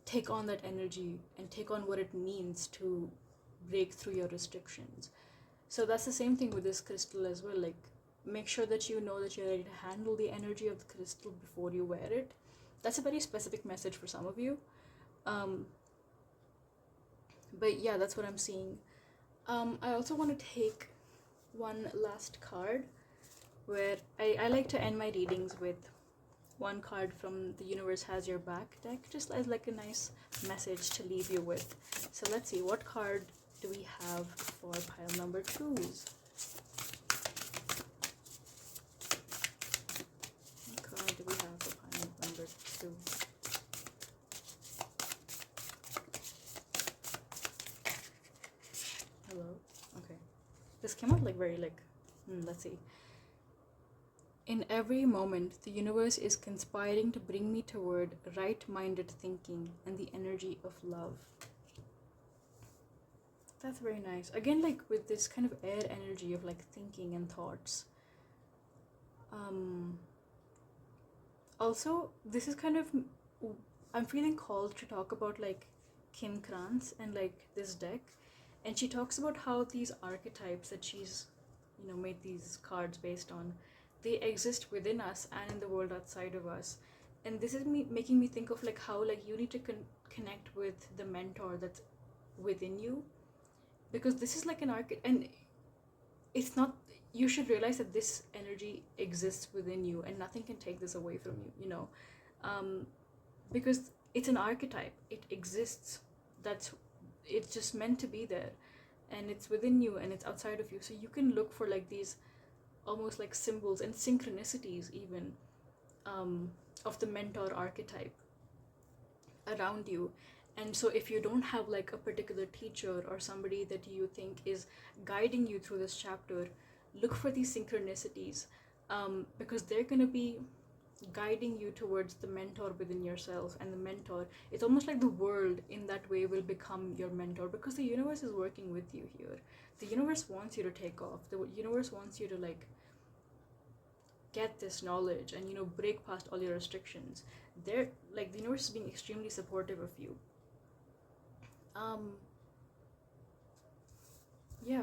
take on that energy and take on what it means to break through your restrictions. So that's the same thing with this crystal as well. Like, make sure that you know that you're ready to handle the energy of the crystal before you wear it. That's a very specific message for some of you. But yeah, that's what I'm seeing. I also want to take one last card, where I like to end my readings with one card from the Universe Has Your Back deck, just as like a nice message to leave you with. So let's see, what card do we have for pile number 2s? What card do we have for pile number 2? Hello? Okay. This came out like very like, let's see. In every moment, the universe is conspiring to bring me toward right-minded thinking and the energy of love. That's very nice. Again, like with this kind of air energy of like thinking and thoughts. Also, this is kind of, I'm feeling called to talk about like Kim Krans and like this deck. And she talks about how these archetypes that she's, you know, made these cards based on, they exist within us and in the world outside of us. And this is making me think of like how like you need to connect with the mentor that's within you, because this is like an archetype, and it's not, you should realize that this energy exists within you and nothing can take this away from you, you know, because it's an archetype, it exists, it's just meant to be there, and it's within you and it's outside of you. So you can look for like these almost like symbols and synchronicities even, of the mentor archetype around you. And so if you don't have like a particular teacher or somebody that you think is guiding you through this chapter, look for these synchronicities, because they're going to be guiding you towards the mentor within yourself. And the mentor, it's almost like the world in that way will become your mentor, because the universe is working with you here. The universe wants you to take off. The universe wants you to like get this knowledge and, you know, break past all your restrictions. They're like, the universe is being extremely supportive of you. Yeah,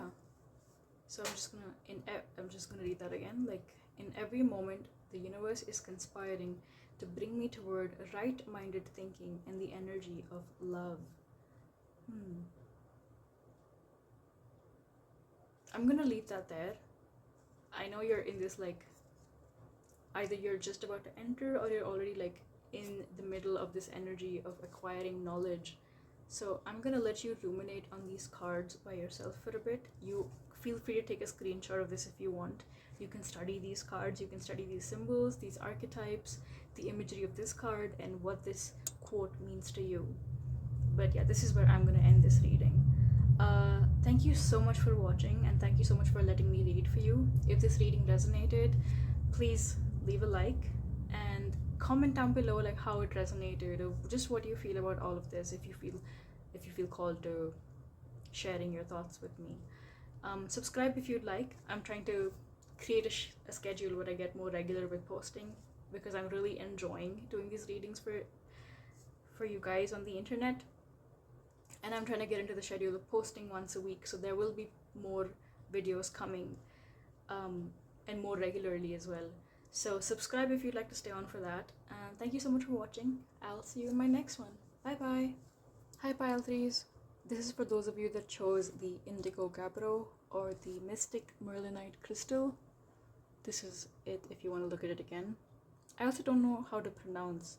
so I'm just gonna read that again. Like, in every moment the universe is conspiring to bring me toward right-minded thinking and the energy of love. I'm gonna leave that there. I know you're in this like, either you're just about to enter or you're already like in the middle of this energy of acquiring knowledge. So I'm gonna let you ruminate on these cards by yourself for a bit. You feel free to take a screenshot of this if you want. You can study these cards, you can study these symbols, these archetypes, the imagery of this card, and what this quote means to you. But yeah, this is where I'm gonna end this reading. Thank you so much for watching, and thank you so much for letting me read for you. If this reading resonated, please leave a like and comment down below like how it resonated, or just what you feel about all of this, if you feel called to sharing your thoughts with me. Subscribe if you'd like. I'm trying to create a schedule where I get more regular with posting, because I'm really enjoying doing these readings for you guys on the internet. And I'm trying to get into the schedule of posting once a week, so there will be more videos coming, and more regularly as well. So subscribe if you'd like to stay on for that. And thank you so much for watching. I'll see you in my next one. Bye bye. Hi Pile 3s. This is for those of you that chose the Indigo Gabbro or the Mystic Merlinite Crystal. This is it if you want to look at it again. I also don't know how to pronounce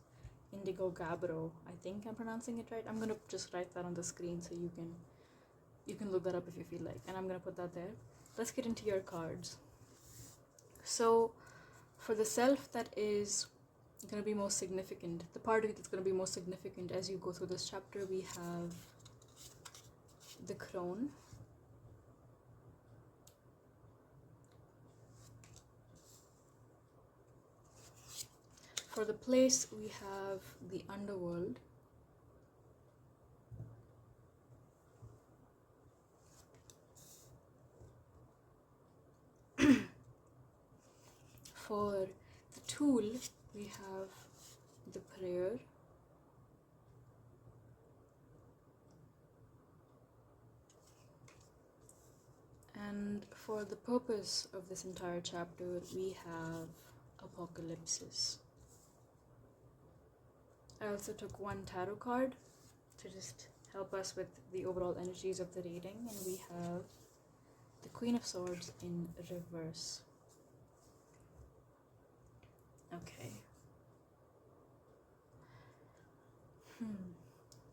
Indigo Gabbro. I think I'm pronouncing it right. I'm gonna just write that on the screen so you can look that up if you feel like, and I'm gonna put that there. Let's get into your cards. So for the self that is going to be most significant, the part of it that's going to be most significant as you go through this chapter, we have the Crone, for the place we have the Underworld, for the Tool we have the Prayer, and for the purpose of this entire chapter we have Apocalypses. I also took one tarot card to just help us with the overall energies of the reading, and we have the Queen of Swords in reverse. Okay.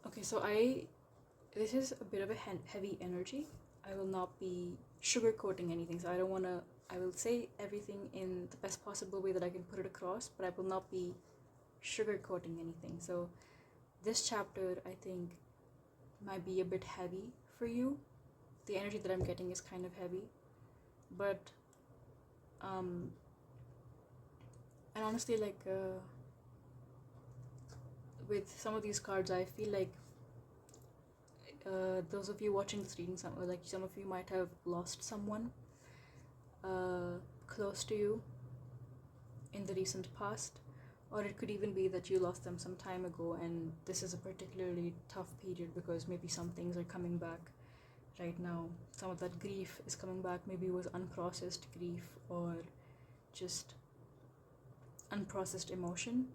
Okay, so this is a bit of a heavy energy. I will not be sugarcoating anything, so I will say everything in the best possible way that I can put it across, but I will not be sugarcoating anything. So this chapter, I think, might be a bit heavy for you. The energy that I'm getting is kind of heavy, but and honestly, like with some of these cards, I feel like those of you watching this reading, some of you might have lost someone close to you in the recent past, or it could even be that you lost them some time ago, and this is a particularly tough period because maybe some things are coming back right now. Some of that grief is coming back. Maybe it was unprocessed grief or just unprocessed emotion.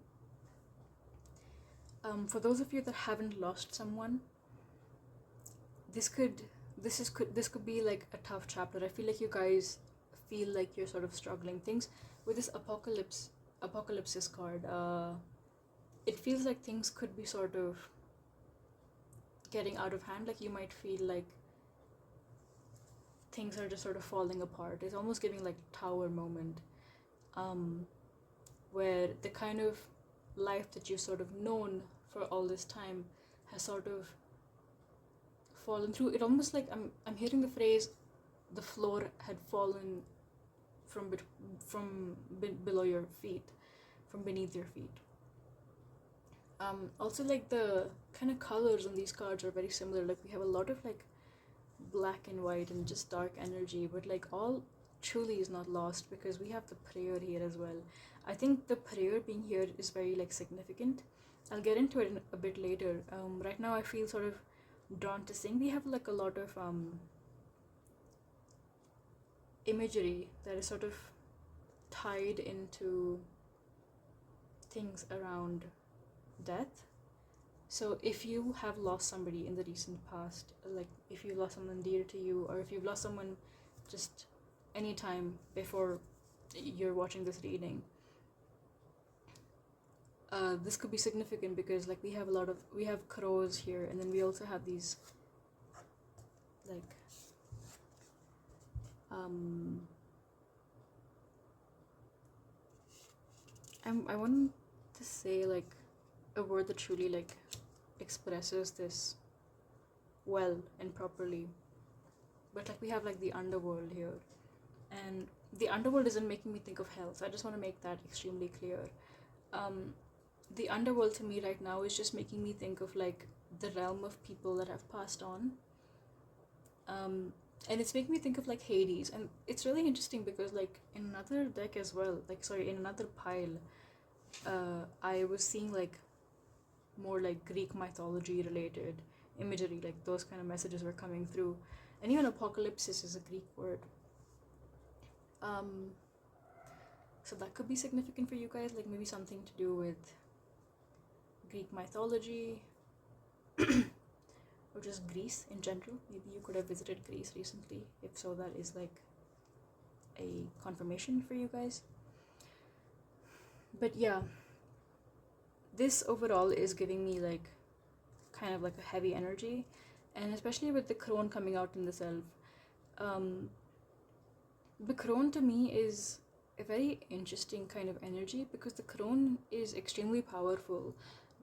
For those of you that haven't lost someone, this could be like a tough chapter. I feel like you guys feel like you're sort of struggling things with this apocalypses card. It feels like things could be sort of getting out of hand. Like you might feel like things are just sort of falling apart. It's almost giving like tower moment, where the kind of life that you've sort of known for all this time has sort of fallen through. It almost like I'm hearing the phrase, the floor had fallen from below your feet, from beneath your feet. Also, like the kind of colors on these cards are very similar. Like we have a lot of like black and white and just dark energy, but like all truly is not lost because we have the prayer here as well. I think the prayer being here is very like significant. I'll get into it a bit later. Right now I feel sort of drawn to sing. We have like a lot of imagery that is sort of tied into things around death. So if you have lost somebody in the recent past, like if you lost someone dear to you, or if you've lost someone just any time before you're watching this reading, this could be significant because like we have crows here, and then we also have these like I want to say like a word that truly like expresses this well and properly, but like we have like the underworld here, and the underworld isn't making me think of hell, so I just want to make that extremely clear. The underworld to me right now is just making me think of like the realm of people that have passed on, And it's making me think of like Hades, and it's really interesting because like in another deck as well, like sorry, in another pile, I was seeing like more like Greek mythology related imagery, like those kind of messages were coming through, and even apocalypsis is a Greek word. So that could be significant for you guys, like maybe something to do with Greek mythology, or just Greece in general. Maybe you could have visited Greece recently. If so, that is like a confirmation for you guys. But yeah, this overall is giving me like kind of like a heavy energy, and especially with the crone coming out in the self. The crone to me is a very interesting kind of energy because the crone is extremely powerful.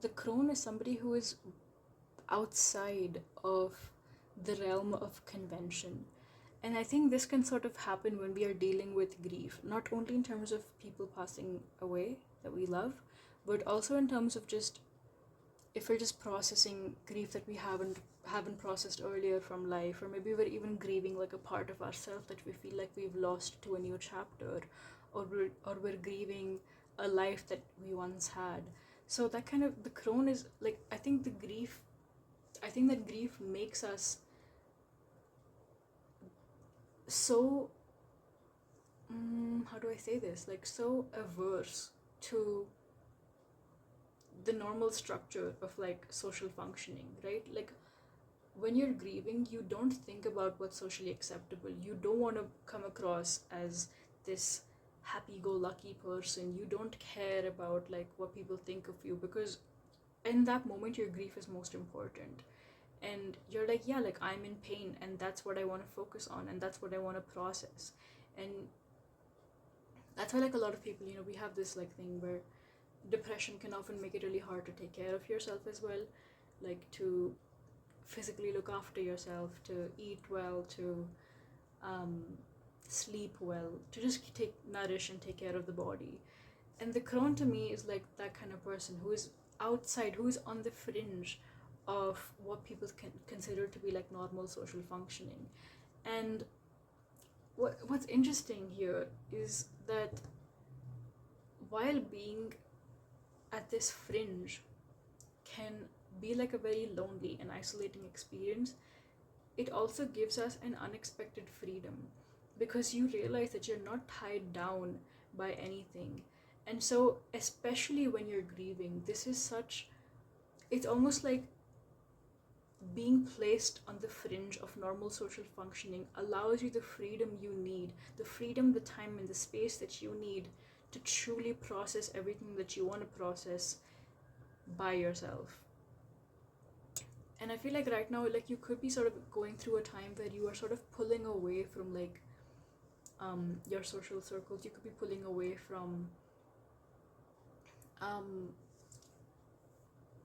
The crone is somebody who is outside of the realm of convention. And I think this can sort of happen when we are dealing with grief, not only in terms of people passing away that we love, but also in terms of just if we're just processing grief that we haven't processed earlier from life, or maybe we're even grieving like a part of ourselves that we feel like we've lost to a new chapter, or we're grieving a life that we once had. So that kind of, the crone is like, I think that grief makes us so how do I say this, like so averse to the normal structure of like social functioning, right? Like when you're grieving, you don't think about what's socially acceptable. You don't want to come across as this happy-go-lucky person. You don't care about like what people think of you, because in that moment your grief is most important, and you're like, yeah, like I'm in pain, and that's what I want to focus on, and that's what I want to process. And that's why like a lot of people, we have this like thing where depression can often make it really hard to take care of yourself as well, like to physically look after yourself, to eat well, to sleep well, to just nourish and take care of the body. And the crone to me is like that kind of person who is outside, who is on the fringe of what people can consider to be like normal social functioning. And what's interesting here is that while being at this fringe can be like a very lonely and isolating experience, it also gives us an unexpected freedom, because you realize that you're not tied down by anything. And so especially when you're grieving, it's almost like being placed on the fringe of normal social functioning allows you the freedom you need, the freedom, the time, and the space that you need to truly process everything that you want to process by yourself. And I feel like right now, like you could be sort of going through a time where you are sort of pulling away from like your social circles. You could be pulling away from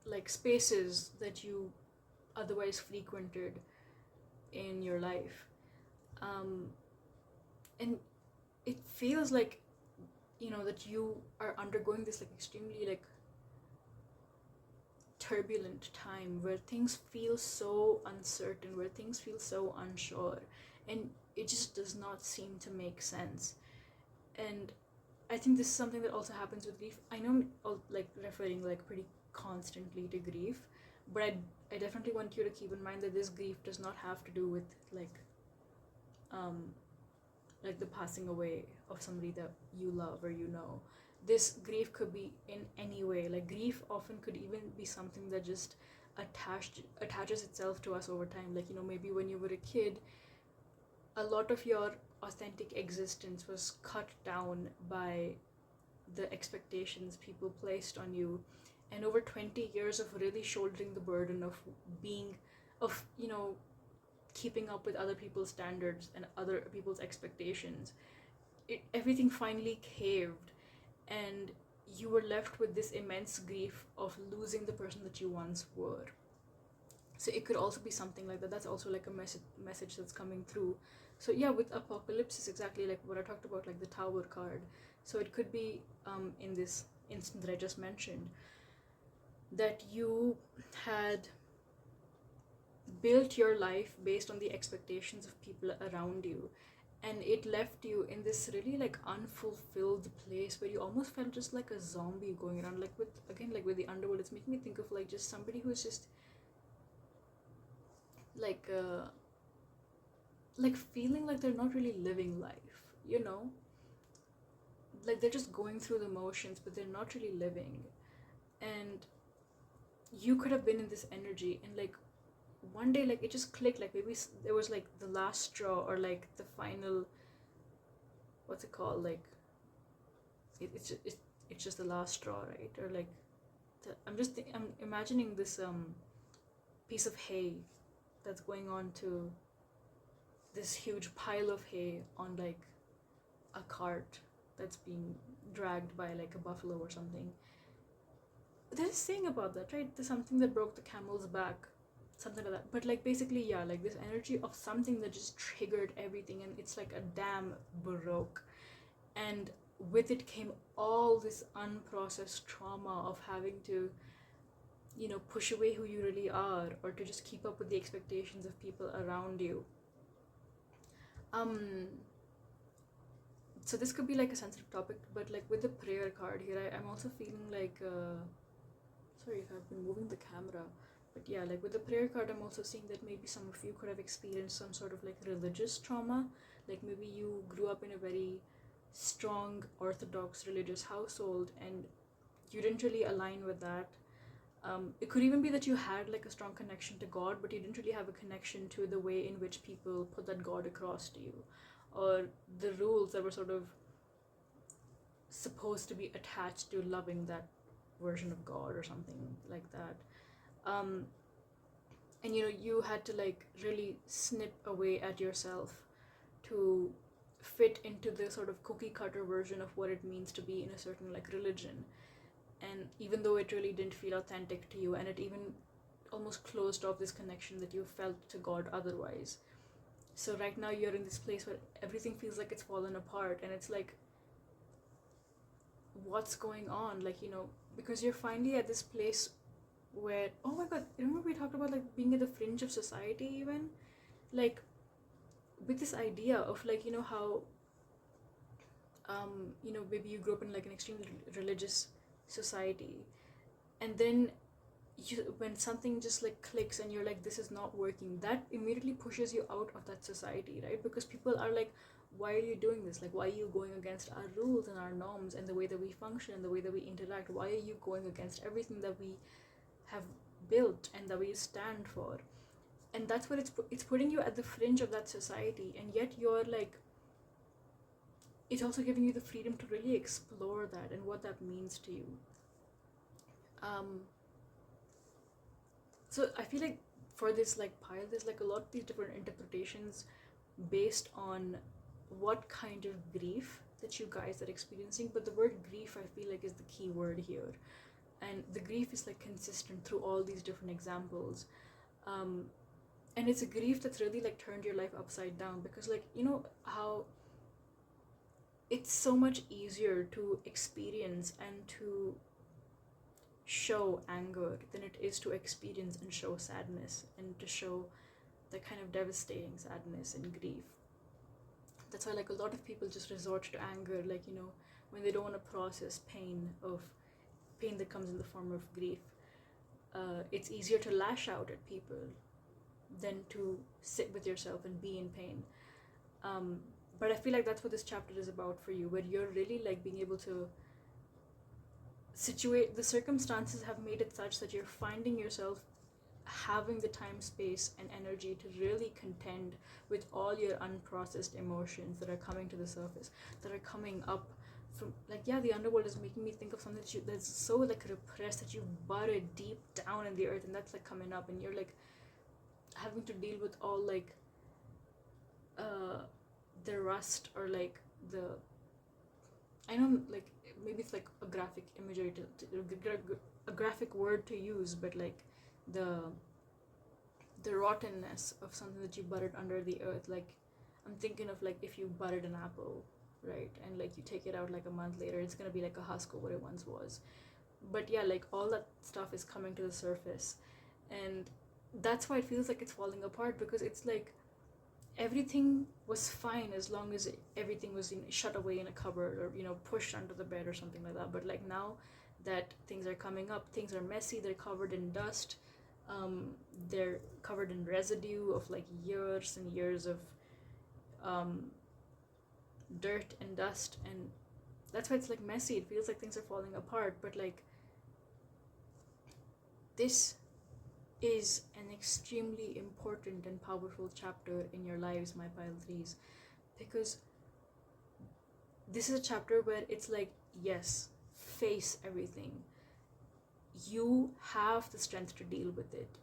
like spaces that you otherwise frequented in your life, and it feels like that you are undergoing this like extremely like turbulent time where things feel so uncertain, where things feel so unsure, and it just does not seem to make sense. And I think this is something that also happens with grief. I know I'm like referring like pretty constantly to grief, but I definitely want you to keep in mind that this grief does not have to do with like the passing away of somebody that you love or This grief could be in any way. Like grief often could even be something that just attaches itself to us over time. Like maybe when you were a kid, a lot of your authentic existence was cut down by the expectations people placed on you, and over 20 years of really shouldering the burden of keeping up with other people's standards and other people's expectations, everything finally caved, and you were left with this immense grief of losing the person that you once were. So it could also be something like that. That's also like a message that's coming through. So yeah, with Apocalypse is exactly like what I talked about, like the Tower card. So it could be in this instant that I just mentioned, that you had built your life based on the expectations of people around you, and it left you in this really like unfulfilled place where you almost felt just like a zombie going around. Like with the underworld, it's making me think of like just somebody who's just like feeling like they're not really living life, you know, like they're just going through the motions but they're not really living. And you could have been in this energy, and like one day like it just clicked, like maybe there was like the last straw, or like the final, what's it called, like it's just the last straw, right? Or like I'm imagining this piece of hay that's going on to this huge pile of hay on like a cart that's being dragged by like a buffalo or something. There's a saying about that, right? There's something that broke the camel's back, something like that. But like basically, yeah, like this energy of something that just triggered everything, and it's like a dam broke, and with it came all this unprocessed trauma of having to, you know, push away who you really are, or to just keep up with the expectations of people around you. So this could be like a sensitive topic, but like with the prayer card here, I'm also feeling like sorry if I've been moving the camera, but yeah, like with the prayer card, I'm also seeing that maybe some of you could have experienced some sort of like religious trauma. Like maybe you grew up in a very strong orthodox religious household and you didn't really align with that. It could even be that you had like a strong connection to God, but you didn't really have a connection to the way in which people put that God across to you, or the rules that were sort of supposed to be attached to loving that version of God or something like that. And you know, you had to like really snip away at yourself to fit into the sort of cookie cutter version of what it means to be in a certain like religion. And even though it really didn't feel authentic to you, and it even almost closed off this connection that you felt to God otherwise. So right now you're in this place where everything feels like it's fallen apart, and it's like, what's going on? Like, you know, because you're finally at this place where, oh my god, remember we talked about like being at the fringe of society, even like with this idea of like, you know, how you know, maybe you grew up in like an extremely religious society, and then when something just like clicks and you're like, this is not working, that immediately pushes you out of that society, right? Because people are like, why are you doing this? Like, why are you going against our rules and our norms and the way that we function and the way that we interact? Why are you going against everything that we have built and that we stand for? And that's what it's putting you at the fringe of that society, and yet you're like, it's also giving you the freedom to really explore that and what that means to you. So I feel like for this like pile, there's like a lot of these different interpretations based on what kind of grief that you guys are experiencing. But the word grief, I feel like, is the key word here, and the grief is like consistent through all these different examples. And it's a grief that's really like turned your life upside down, because like, you know how it's so much easier to experience and to show anger than it is to experience and show sadness, and to show the kind of devastating sadness and grief. That's why like a lot of people just resort to anger, like, you know, when they don't want to process pain that comes in the form of grief. It's easier to lash out at people than to sit with yourself and be in pain. But I feel like that's what this chapter is about for you, where you're really like being able to situate, the circumstances have made it such that you're finding yourself having the time, space, and energy to really contend with all your unprocessed emotions that are coming to the surface, that are coming up from, like, yeah, the underworld is making me think of something that's so like repressed, that you've buried deep down in the earth, and that's like coming up, and you're like having to deal with all like the rust, or like the, I know like maybe it's like a graphic imagery a graphic word to use, but like the rottenness of something that you buried under the earth. Like, I'm thinking of like if you buried an apple, right, and like you take it out like a month later, it's gonna be like a husk of what it once was. But yeah, like all that stuff is coming to the surface, and that's why it feels like it's falling apart, because it's like everything was fine as long as everything was, shut away in a cupboard, or pushed under the bed or something like that. But like now that things are coming up, things are messy, they're covered in dust, they're covered in residue of like years and years of dirt and dust, and that's why it's like messy. It feels like things are falling apart. But like, this is an extremely important and powerful chapter in your lives, my pile threes, because this is a chapter where it's like, yes, face everything. You have the strength to deal with it.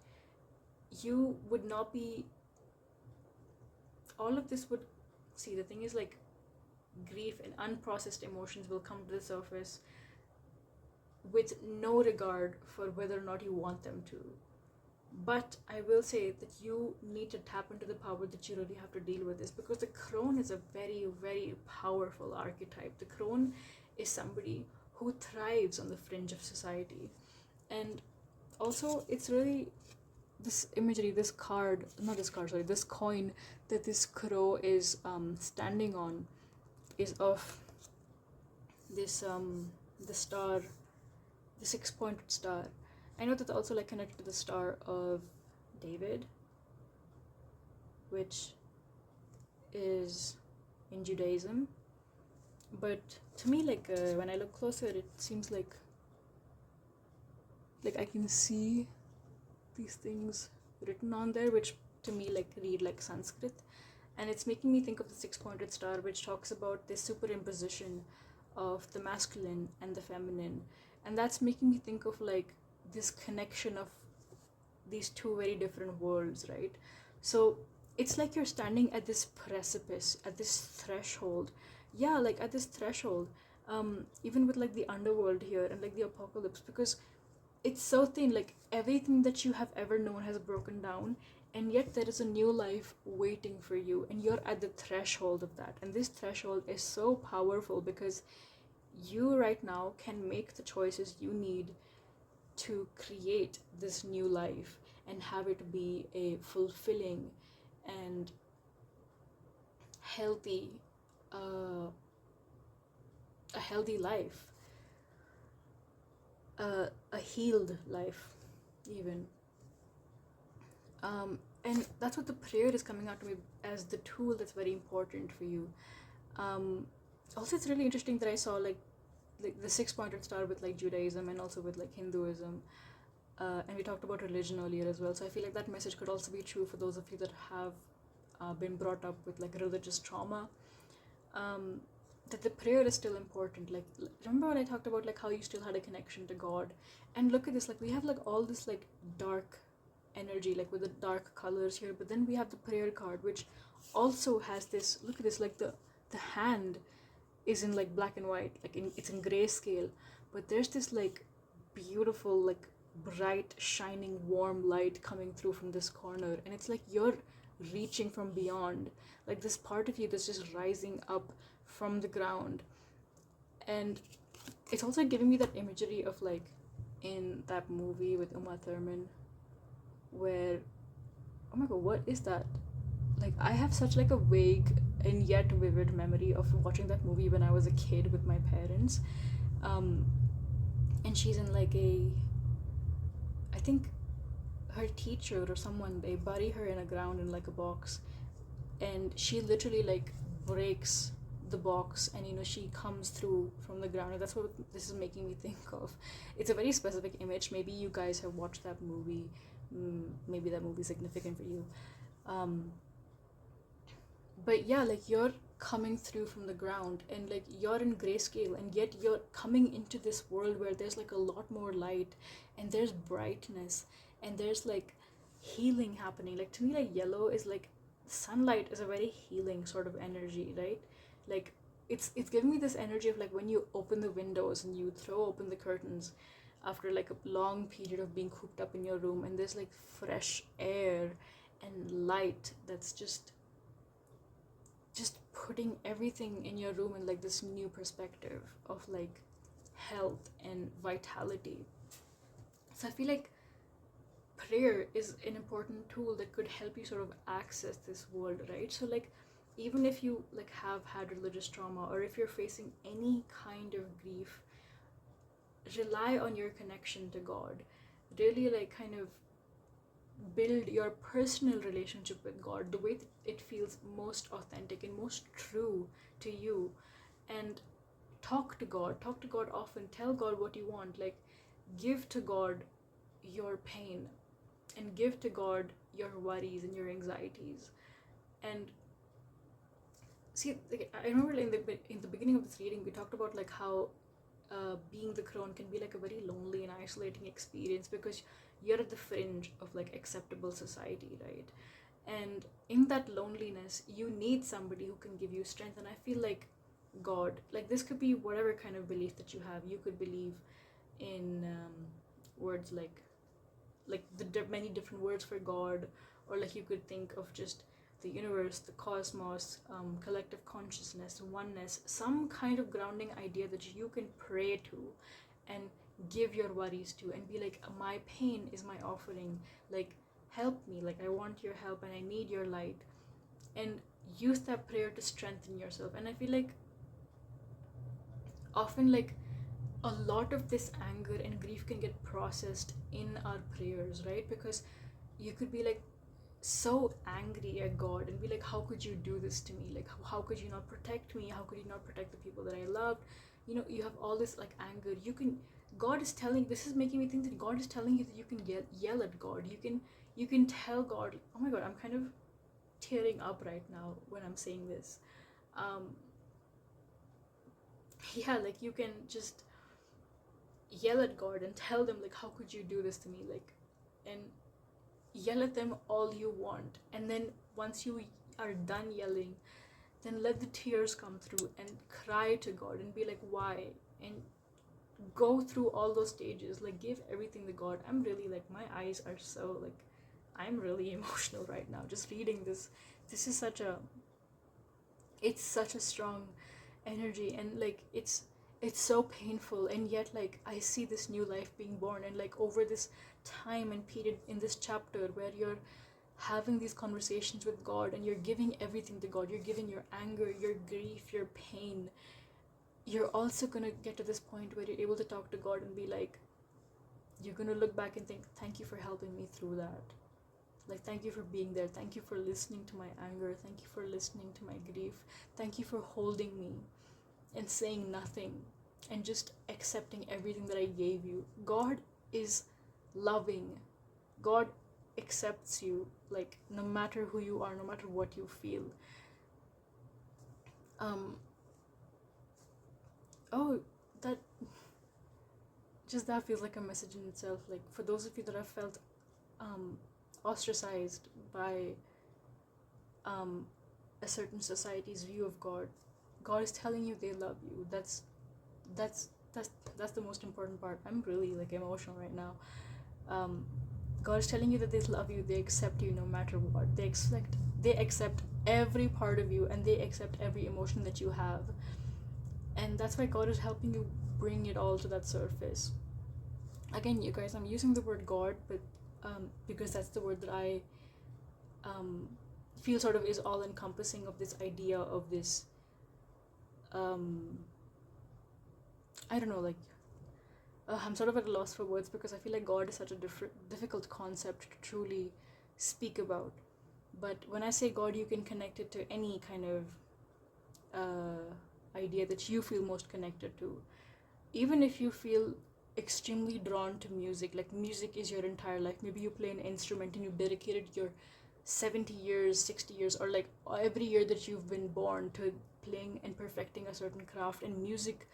You would not be, all of this would, see, the thing is, like, grief and unprocessed emotions will come to the surface with no regard for whether or not you want them to. But I will say that you need to tap into the power that you really have to deal with this, because the crone is a very, very powerful archetype. The crone is somebody who thrives on the fringe of society. And also, it's really this imagery, this coin that this crow is standing on is of this the star, the 6-pointed star. I know that's also like connected to the Star of David, which is in Judaism. But to me, like when I look closer, it seems like I can see these things written on there, which to me like read like Sanskrit, and it's making me think of the 6-pointed star, which talks about this superimposition of the masculine and the feminine, and that's making me think of like this connection of these two very different worlds, right? So it's like you're standing at this precipice, at this threshold. Yeah, like at this threshold, even with like the underworld here and like the apocalypse, because it's so thin, like everything that you have ever known has broken down, and yet there is a new life waiting for you, and you're at the threshold of that. And this threshold is so powerful because you right now can make the choices you need to create this new life and have it be a fulfilling and healthy life, a healed life even, and that's what the prayer is coming out to me as the tool that's very important for you. Also, it's really interesting that I saw like the 6-pointed star with like Judaism and also with like Hinduism, and we talked about religion earlier as well, so I feel like that message could also be true for those of you that have been brought up with like religious trauma, that the prayer is still important. Like, remember when I talked about like how you still had a connection to God? And look at this, like we have like all this like dark energy, like with the dark colors here, but then we have the prayer card, which also has this, look at this, like the hand is in like black and white, like it's in grayscale, but there's this like beautiful, like bright, shining, warm light coming through from this corner, and it's like you're reaching from beyond, like this part of you that's just rising up from the ground. And it's also giving me that imagery of like in that movie with Uma Thurman, where, oh my god, what is that? Like I have such like a vague and yet vivid memory of watching that movie when I was a kid with my parents, and she's in like I think her teacher or someone, they bury her in a ground in like a box, and she literally like breaks the box, and she comes through from the ground, and that's what this is making me think of. It's a very specific image. Maybe you guys have watched that movie, maybe that movie is significant for you, but yeah, like you're coming through from the ground, and like you're in grayscale, and yet you're coming into this world where there's like a lot more light, and there's brightness, and there's like healing happening. Like to me, like yellow is like sunlight is a very healing sort of energy, right? Like it's giving me this energy of like when you open the windows and you throw open the curtains after like a long period of being cooped up in your room, and there's like fresh air and light that's just putting everything in your room in like this new perspective of like health and vitality. So I feel like prayer is an important tool that could help you sort of access this world, right? So like, even if you like have had religious trauma, or if you're facing any kind of grief, rely on your connection to God. Really like kind of build your personal relationship with God the way that it feels most authentic and most true to you. And talk to God often. Tell God what you want. Like, give to God your pain, and give to God your worries and your anxieties. And see, like, I remember in the beginning of this reading we talked about like how being the crone can be like a very lonely and isolating experience, because you're at the fringe of like acceptable society, right? And in that loneliness you need somebody who can give you strength. And I feel like God, like, this could be whatever kind of belief that you have. You could believe in words like many different words for God, or like you could think of just the universe, the cosmos, collective consciousness, oneness, some kind of grounding idea that you can pray to and give your worries to, and be like, my pain is my offering, like, help me, like, I want your help and I need your light. And use that prayer to strengthen yourself. And I feel like often, like, a lot of this anger and grief can get processed in our prayers, right? Because you could be like so angry at God and be like, how could you do this to me? Like, how could you not protect me? How could you not protect the people that I loved? You know, you have all this like anger. God is telling, this is making me think that God is telling you that you can yell at God. You can tell God, oh my God, I'm kind of tearing up right now when I'm saying this. Yeah, like, you can just yell at God and tell them like, how could you do this to me? Like, and yell at them all you want. And then once you are done yelling, then let the tears come through and cry to God and be like, why? And go through all those stages, like, give everything to God. I'm really like, my eyes are so like, I'm really emotional right now just reading this. This is it's such a strong energy, and like, it's so painful, and yet like I see this new life being born. And like, over this time and period in this chapter where you're having these conversations with God and you're giving everything to God, you're giving your anger, your grief, your pain, you're also gonna get to this point where you're able to talk to God and be like, you're gonna look back and think, thank you for helping me through that. Like, thank you for being there. Thank you for listening to my anger. Thank you for listening to my grief. Thank you for holding me and saying nothing and just accepting everything that I gave you. God is loving. God accepts you, like, no matter who you are, no matter what you feel. That feels like a message in itself. Like, for those of you that have felt ostracized by a certain society's view of God, God is telling you they love you. That's the most important part. I'm really like emotional right now. God is telling you that they love you. They accept you no matter what. They accept every part of you, and they accept every emotion that you have. And that's why God is helping you bring it all to that surface. Again, you guys, I'm using the word God, but because that's the word that I feel sort of is all encompassing of this idea of this I don't know, like, I'm sort of at a loss for words, because I feel like God is such a difficult concept to truly speak about. But when I say God, you can connect it to any kind of idea that you feel most connected to. Even if you feel extremely drawn to music, like music is your entire life. Maybe you play an instrument and you dedicated your 70 years, 60 years, or like every year that you've been born to playing and perfecting a certain craft, and music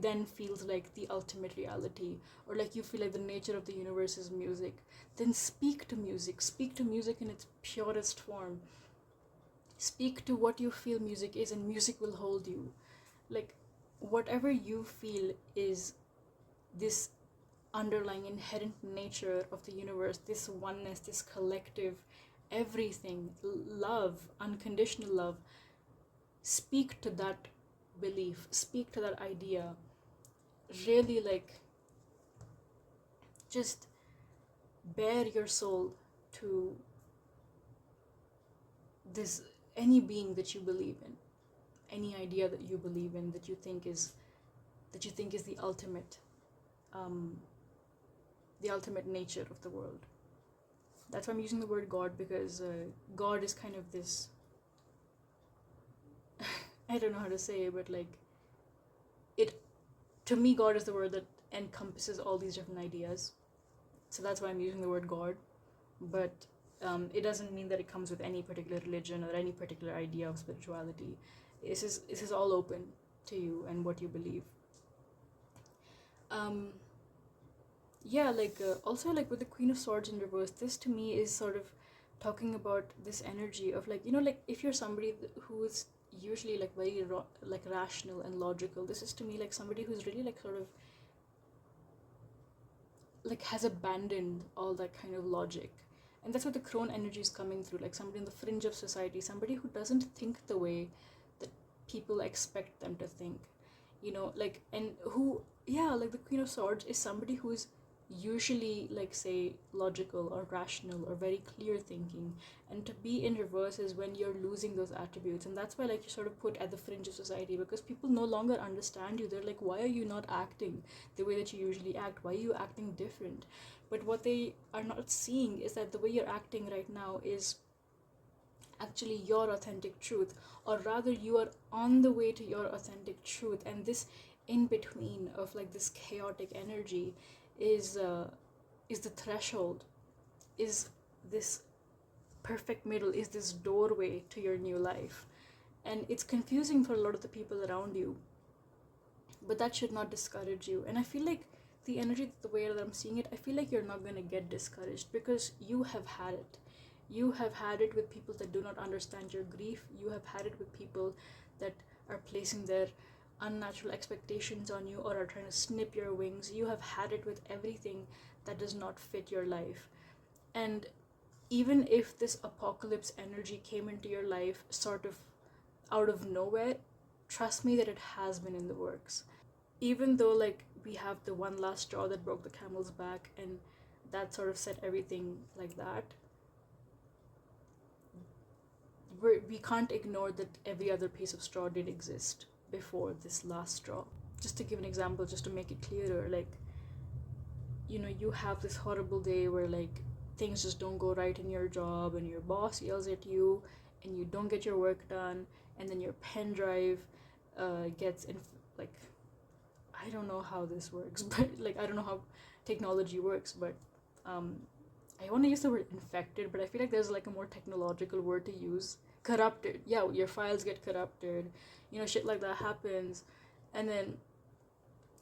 then feels like the ultimate reality, or like you feel like the nature of the universe is music. Then speak to music in its purest form. Speak to what you feel music is, and music will hold you. Like, whatever you feel is this underlying inherent nature of the universe, this oneness, this collective everything, love, unconditional love. Speak to that belief, speak to that idea. Really, like, just bare your soul to this, any being that you believe in, any idea that you believe in, that you think is um, the ultimate nature of the world. That's why I'm using the word God, because God is kind of this, I don't know how to say it, but like, to me, God is the word that encompasses all these different ideas. So that's why I'm using the word God. But it doesn't mean that it comes with any particular religion or any particular idea of spirituality. This is all open to you and what you believe. Also, like, with the Queen of Swords in reverse, this to me is sort of talking about this energy of, like, like, if you're somebody who is usually like very like rational and logical, this is to me like somebody who's really like sort of like has abandoned all that kind of logic. And that's what the crone energy is coming through, like somebody in the fringe of society, somebody who doesn't think the way that people expect them to think, like, and who, yeah, like the Queen of Swords is somebody who's usually, like, say, logical or rational or very clear thinking, and to be in reverse is when you're losing those attributes. And that's why, like, you're sort of put at the fringe of society, because people no longer understand you. They're like, why are you not acting the way that you usually act? Why are you acting different? But what they are not seeing is that the way you're acting right now is actually your authentic truth, or rather you are on the way to your authentic truth. And this in between of like this chaotic energy is the threshold, is this perfect middle, is this doorway to your new life. And it's confusing for a lot of the people around you, but that should not discourage you. And I feel like the energy, the way that I'm seeing it, I feel like you're not going to get discouraged, because you have had it. You have had it with people that do not understand your grief. You have had it with people that are placing their unnatural expectations on you or are trying to snip your wings. You have had it with everything that does not fit your life. And even if this apocalypse energy came into your life sort of out of nowhere, trust me that it has been in the works. Even though, like, we have the one last straw that broke the camel's back, and that sort of set everything like that, we can't ignore that every other piece of straw did exist before this last straw. Just to give an example, just to make it clearer, like, you have this horrible day where, like, things just don't go right in your job, and your boss yells at you, and you don't get your work done, and then your pen drive gets in, like, I don't know how this works, but, like, I don't know how technology works, but I want to use the word infected, but I feel like there's like a more technological word to use. Corrupted. Yeah, your files get corrupted. Shit like that happens. And then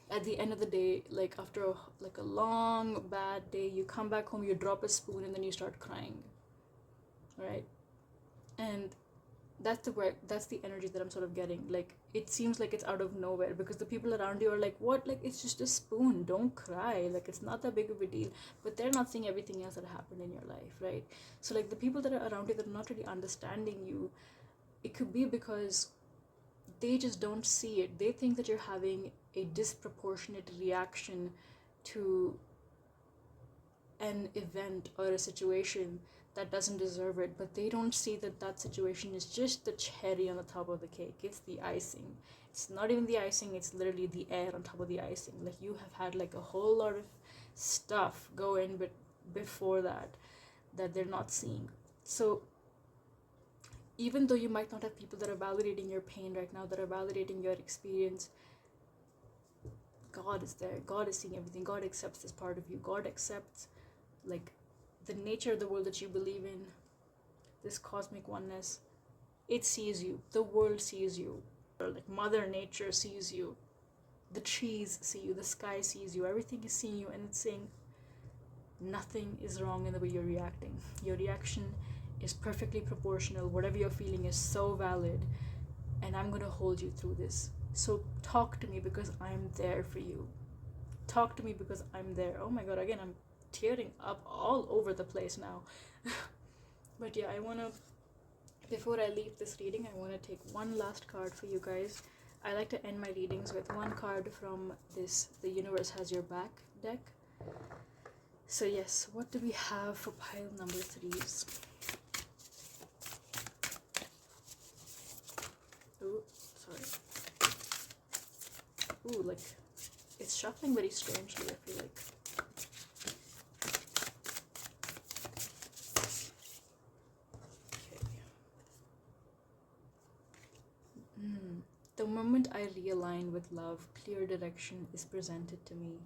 at the end of the day, like, after a long bad day, you come back home, you drop a spoon, and then you start crying. Right? And that's the energy that I'm sort of getting. Like, it seems like it's out of nowhere, because the people around you are like, what, like, it's just a spoon, don't cry, like, it's not that big of a deal. But they're not seeing everything else that happened in your life, right? So, like, the people that are around you that are not really understanding you, it could be because they just don't see it. They think that you're having a disproportionate reaction to an event or a situation that doesn't deserve it, but they don't see that situation is just the cherry on the top of the cake. It's the icing. It's not even the icing, it's literally the air on top of the icing. Like, you have had like a whole lot of stuff go in, but before that they're not seeing. So even though you might not have people that are validating your pain right now, that are validating your experience, God is there. God is seeing everything. God accepts this part of you. God accepts, like, the nature of the world that you believe in, this cosmic oneness. It sees you. The world sees you. Like, Mother Nature sees you. The trees see you. The sky sees you. Everything is seeing you, and it's saying nothing is wrong in the way you're reacting. Your reaction is perfectly proportional. Whatever you're feeling is so valid, and I'm going to hold you through this. So talk to me, because I'm there for you. Talk to me because I'm there. Oh my God, again, I'm tearing up all over the place now. But yeah, before I leave this reading, I want to take one last card for you guys. I like to end my readings with one card from this The Universe Has Your Back deck. So yes, what do we have for pile number 3s? Oh, sorry. Ooh, like, it's shuffling very strangely, I feel like. Okay. The moment I realign with love, clear direction is presented to me.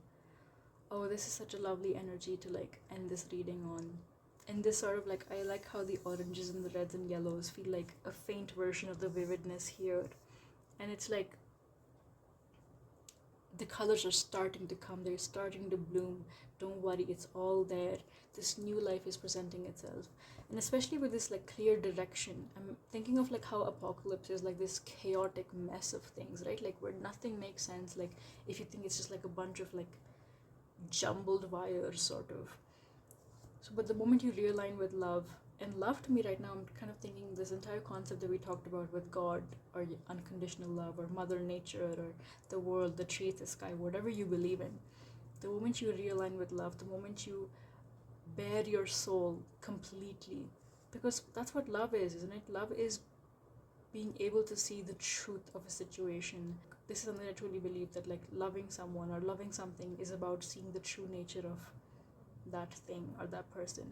Oh, this is such a lovely energy to like end this reading on. And this sort of like, I like how the oranges and the reds and yellows feel like a faint version of the vividness here. And it's like the colors are starting to come, they're starting to bloom. Don't worry, it's all there. This new life is presenting itself. And especially with this like clear direction, I'm thinking of like how Apocalypse is like this chaotic mess of things, right? Like where nothing makes sense. Like if you think it's just like a bunch of like jumbled wires sort of. So but the moment you realign with love, and love to me right now, I'm kind of thinking this entire concept that we talked about with God or unconditional love or Mother Nature or the world, the trees, the sky, whatever you believe in, the moment you realign with love, the moment you bare your soul completely, because that's what love is, isn't it? Love is being able to see the truth of a situation. This is something I truly believe, that like loving someone or loving something is about seeing the true nature of that thing or that person.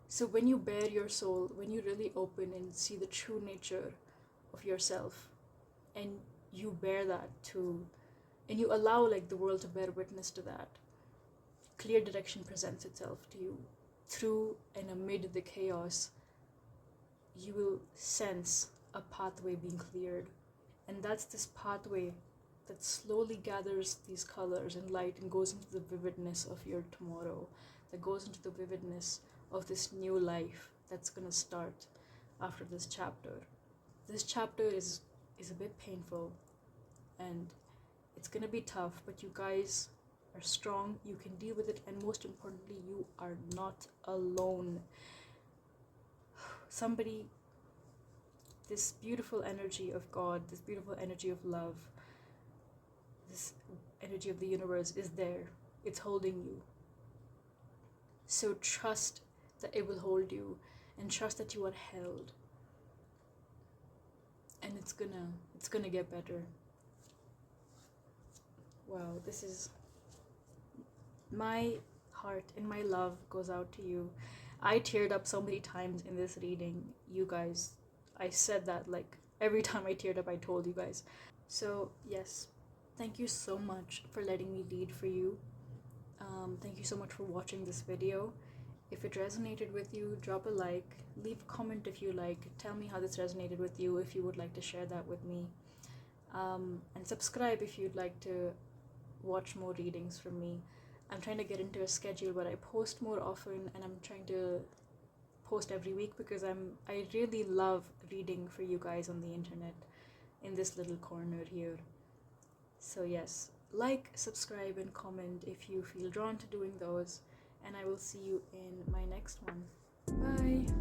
So when you bare your soul, when you really open and see the true nature of yourself, and you bear that to, and you allow like the world to bear witness to that, clear direction presents itself to you. Through and amid the chaos, you will sense a pathway being cleared. And that's this pathway that slowly gathers these colors and light and goes into the vividness of your tomorrow, that goes into the vividness of this new life that's going to start after this chapter. This chapter is a bit painful and it's going to be tough, but you guys are strong, you can deal with it, and most importantly, you are not alone. Somebody, this beautiful energy of God, this beautiful energy of love, this energy of the universe is there. It's holding you. So trust that it will hold you, and trust that you are held. And it's gonna get better. Wow, this is, my heart and my love goes out to you. I teared up so many times in this reading, you guys. I said that like every time I teared up, I told you guys. So yes, thank you so much for letting me lead for you. Thank you so much for watching this video. If it resonated with you, drop a like, leave a comment if you like, tell me how this resonated with you, if you would like to share that with me. And subscribe if you'd like to watch more readings from me. I'm trying to get into a schedule where I post more often, and I'm trying to post every week because I really love reading for you guys on the internet in this little corner here. So yes, like, subscribe, and comment if you feel drawn to doing those, and I will see you in my next one. Bye!